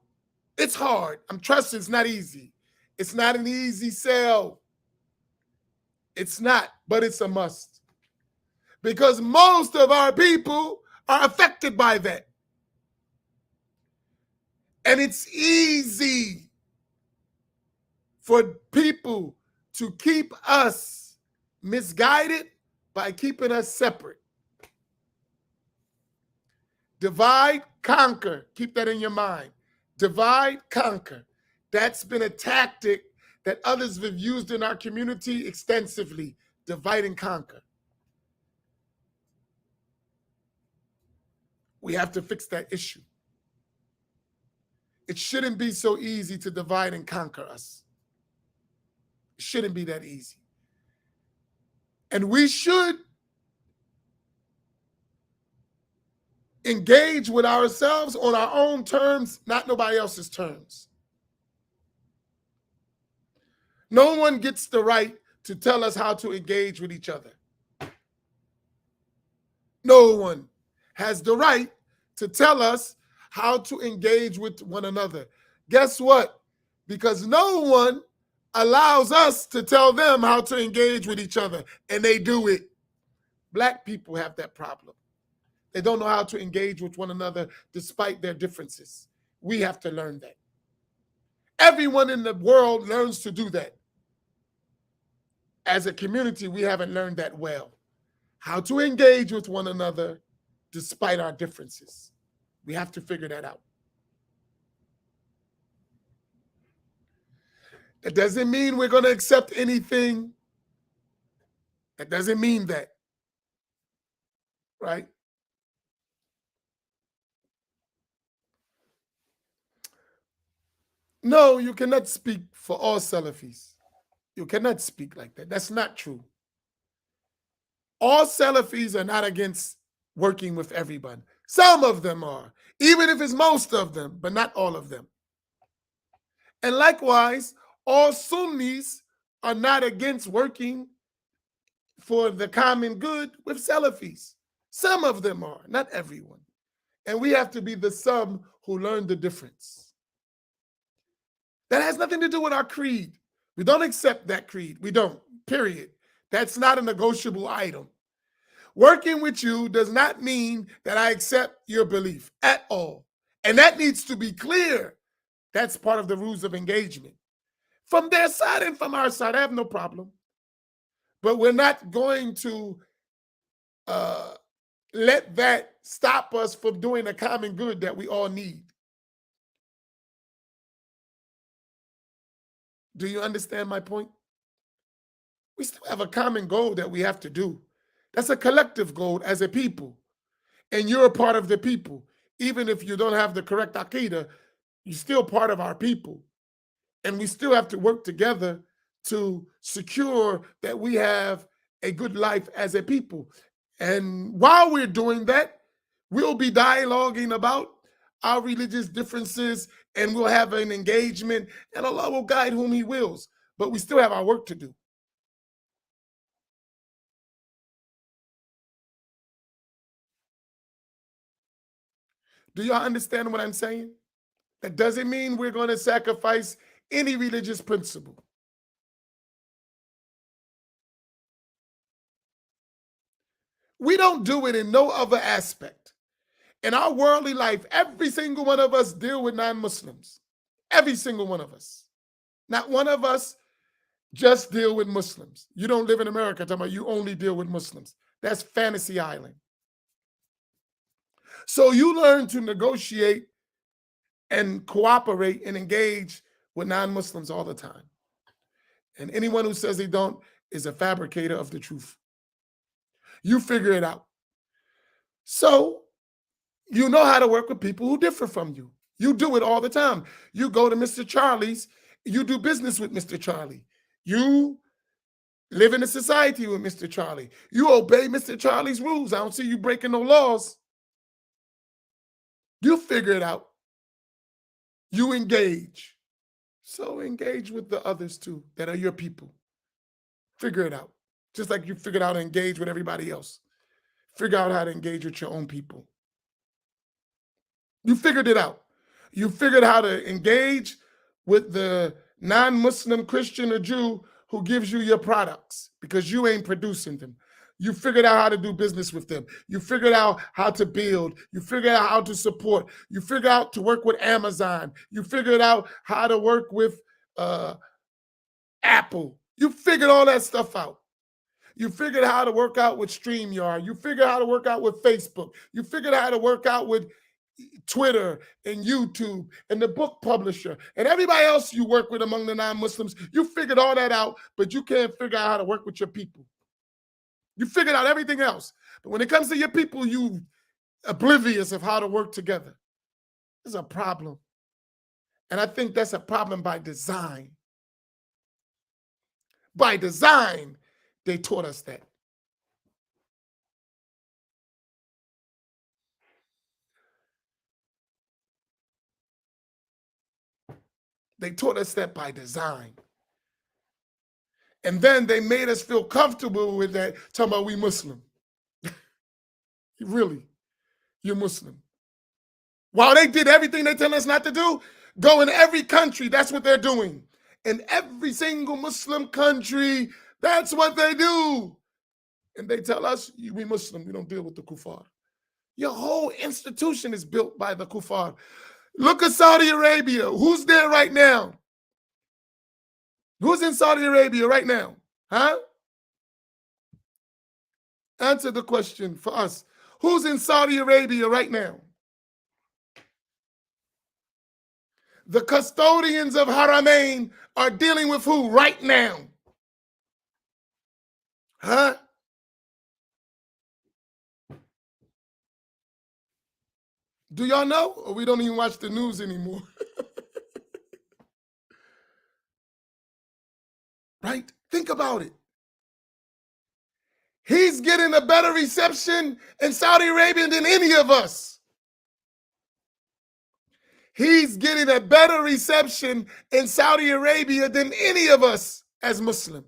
It's hard. I'm trusting it's not easy. It's not an easy sell. It's not, but it's a must. Because most of our people are affected by that. And it's easy for people to keep us misguided by keeping us separate. Divide, conquer. Keep that in your mind. Divide, conquer. That's been a tactic that others have used in our community extensively. Divide and conquer. We have to fix that issue. It shouldn't be so easy to divide and conquer us. It shouldn't be that easy. And we should engage with ourselves on our own terms, not nobody else's terms. No one gets the right to tell us how to engage with each other. No one has the right to tell us how to engage with one another. Guess what? Because no one allows us to tell them how to engage with each other, and they do it. Black people have that problem. They don't know how to engage with one another despite their differences. We have to learn that. Everyone in the world learns to do that. As a community, we haven't learned that well. How to engage with one another despite our differences. We have to figure that out. That doesn't mean we're going to accept anything. That doesn't mean that. Right? No, you cannot speak for all Salafis. You cannot speak like that. That's not true. All Salafis are not against working with everyone. Some of them are, even if it's most of them, but not all of them. And likewise, all Sunnis are not against working for the common good with Salafis. Some of them are, not everyone. And we have to be the some who learn the difference. That has nothing to do with our creed. We don't accept that creed. We don't, period. That's not a negotiable item. Working with you does not mean that I accept your belief at all. And that needs to be clear. That's part of the rules of engagement. From their side and from our side, I have no problem. But we're not going to let that stop us from doing a common good that we all need. Do you understand my point? We still have a common goal that we have to do. That's a collective goal as a people. And you're a part of the people. Even if you don't have the correct Aqidah, you're still part of our people. And we still have to work together to secure that we have a good life as a people. And while we're doing that, we'll be dialoguing about our religious differences, and we'll have an engagement, and Allah will guide whom He wills. But we still have our work to do. Do y'all understand what I'm saying? That doesn't mean we're going to sacrifice any religious principle. We don't do it in no other aspect. In our worldly life, every single one of us deal with non-Muslims. Every single one of us. Not one of us just deal with Muslims. You don't live in America talking about you only deal with Muslims. That's Fantasy Island. So you learn to negotiate and cooperate and engage with non-Muslims all the time. And anyone who says they don't is a fabricator of the truth. You figure it out. So you know how to work with people who differ from you. You do it all the time. You go to Mr. Charlie's, you do business with Mr. Charlie. You live in a society with Mr. Charlie. You obey Mr. Charlie's rules. I don't see you breaking no laws. You figure it out. You engage. So engage with the others too that are your people. Figure it out. Just like you figured out how to engage with everybody else. Figure out how to engage with your own people. You figured it out. You figured how to engage with the non-Muslim Christian or Jew who gives you your products because you ain't producing them. You figured out how to do business with them. You figured out how to build. You figured out how to support. You figured out to work with Amazon. You figured out how to work with Apple. You figured all that stuff out. You figured how to work out with StreamYard. You figured how to work out with Facebook. You figured how to work out with Twitter and YouTube and the book publisher and everybody else you work with among the non-Muslims. You figured all that out, but you can't figure out how to work with your people. You figured out everything else. But when it comes to your people, you oblivious of how to work together. There's a problem. And I think that's a problem by design. By design, they taught us that. They taught us that by design. And then they made us feel comfortable with that, talking about we Muslim. Really, you're Muslim. While they did everything they tell us not to do, go in every country, that's what they're doing. in every single Muslim country. That's what they do. And they tell us, we Muslim, we don't deal with the kuffar. Your whole institution is built by the kuffar. Look at Saudi Arabia. Who's there right now? Who's in Saudi Arabia right now? Huh? Answer the question for us. Who's in Saudi Arabia right now? The custodians of Haramain are dealing with who right now? Huh? Do y'all know? Or we don't even watch the news anymore. Right? Think about it. He's getting a better reception in Saudi Arabia than any of us. He's getting a better reception in Saudi Arabia than any of us as Muslim,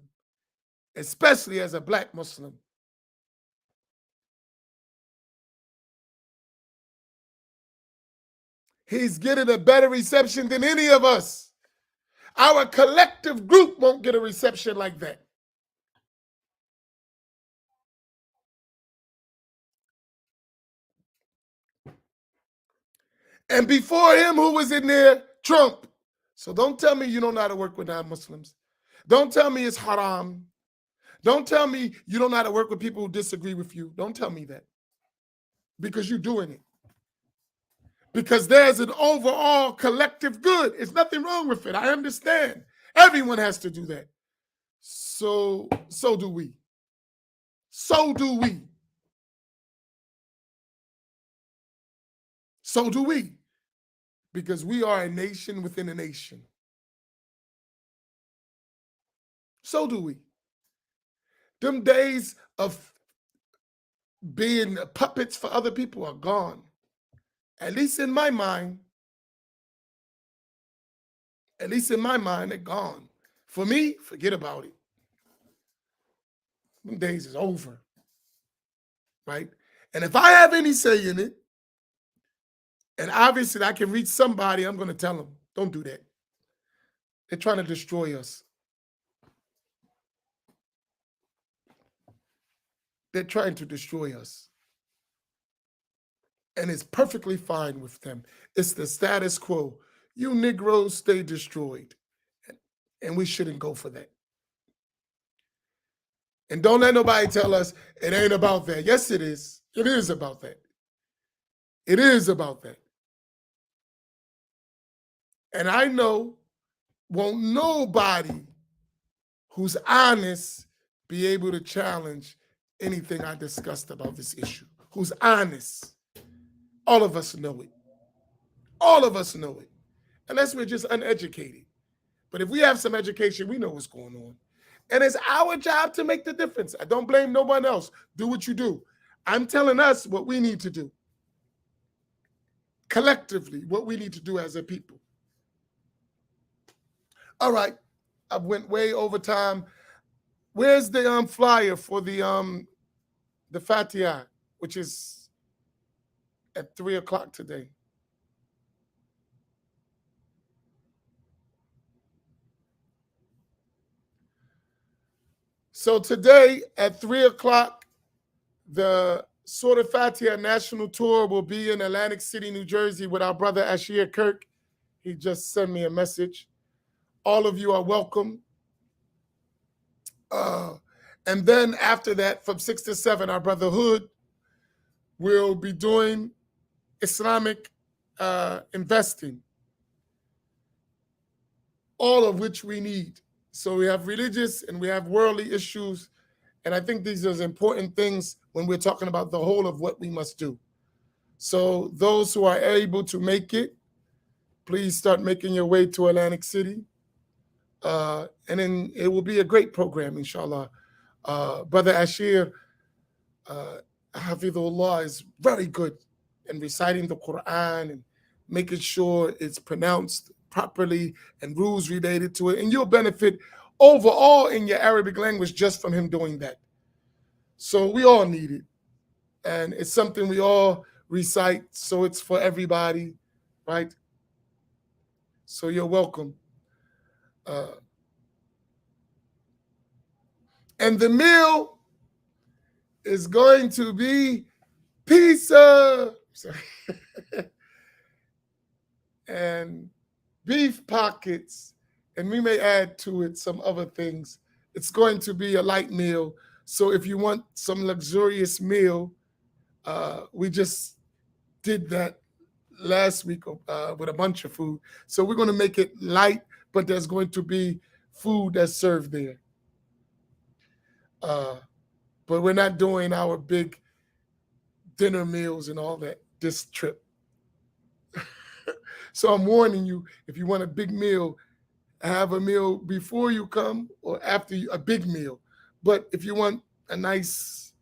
especially as a black Muslim. He's getting a better reception than any of us. Our collective group won't get a reception like that. And before him, who was in there? Trump. So don't tell me you don't know how to work with non-Muslims. Don't tell me it's haram. Don't tell me you don't know how to work with people who disagree with you. Don't tell me that. Because you're doing it. Because there's an overall collective good. There's nothing wrong with it. I understand. Everyone has to do that. So do we. So do we. So do we. Because we are a nation within a nation. So do we. Them days of being puppets for other people are gone. At least in my mind. At least in my mind, they're gone. For me, forget about it. Them days is over. Right? And if I have any say in it, and obviously I can reach somebody, I'm going to tell them, don't do that. They're trying to destroy us. They're trying to destroy us. And it's perfectly fine with them. It's the status quo. You Negroes stay destroyed. And we shouldn't go for that. And don't let nobody tell us it ain't about that. Yes, it is. It is about that. It is about that. And I know won't nobody who's honest be able to challenge anything I discussed about this issue. Who's honest. All of us know it. All of us know it. Unless we're just uneducated. But if we have some education, we know what's going on. And it's our job to make the difference. I don't blame no one else. Do what you do. I'm telling us what we need to do. Collectively, what we need to do as a people. All right. I went way over time. Where's the flyer for the Fatiha, which is at 3:00 today? So today at 3:00, the Surah Fatiha National Tour will be in Atlantic City, New Jersey with our brother Ashir Kirk. He just sent me a message. All of you are welcome. And then after that, from 6 to 7, our brother Hood will be doing Islamic investing, all of which we need. So we have religious and we have worldly issues. And I think these are important things when we're talking about the whole of what we must do. So those who are able to make it, please start making your way to Atlantic City. And then it will be a great program, inshallah. Brother Ashir, Hafidhullah, is very good in reciting the Quran and making sure it's pronounced properly and rules related to it. And you'll benefit overall in your Arabic language just from him doing that. So we all need it. And it's something we all recite, so it's for everybody, right? So you're welcome. And the meal is going to be pizza and beef pockets, and we may add to it some other things. It's going to be a light meal. So if you want some luxurious meal, we just did that last week with a bunch of food. So we're going to make it light, but there's going to be food that's served there. But we're not doing our big dinner meals and all that this trip. So I'm warning you, if you want a big meal, have a meal before you come or after you, a big meal. But if you want a nice,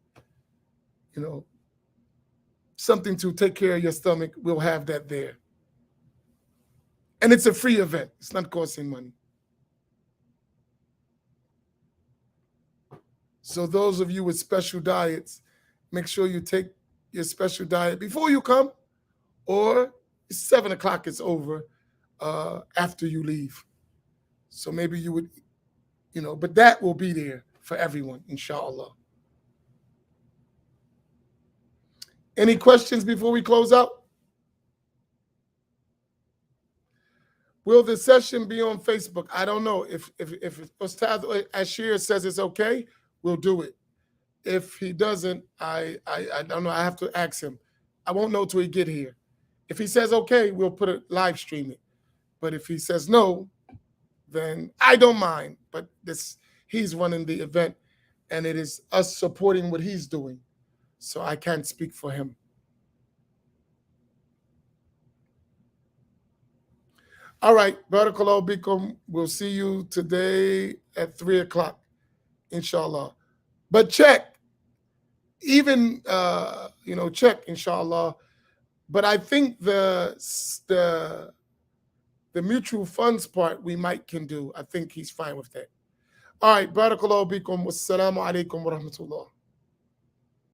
something to take care of your stomach, we'll have that there. And it's a free event. It's not costing money. So those of you with special diets, make sure you take your special diet before you come, or 7 o'clock is over after you leave. So maybe you would, but that will be there for everyone, inshallah. Any questions before we close out? Will the session be on Facebook? I don't know. If Ustad Ashir says it's okay, we'll do it. If he doesn't, I don't know. I have to ask him. I won't know till he get here. If he says okay, we'll put it live stream it. But if he says no, then I don't mind. But he's running the event, and it is us supporting what he's doing. So I can't speak for him. All right, Barakallahu bikum. We'll see you today at 3 o'clock, inshallah. But check, even check, inshallah. But I think the mutual funds part we can do. I think he's fine with that. All right, Barakallahu bikum. Wassalamu alaikum wa rahmatullah.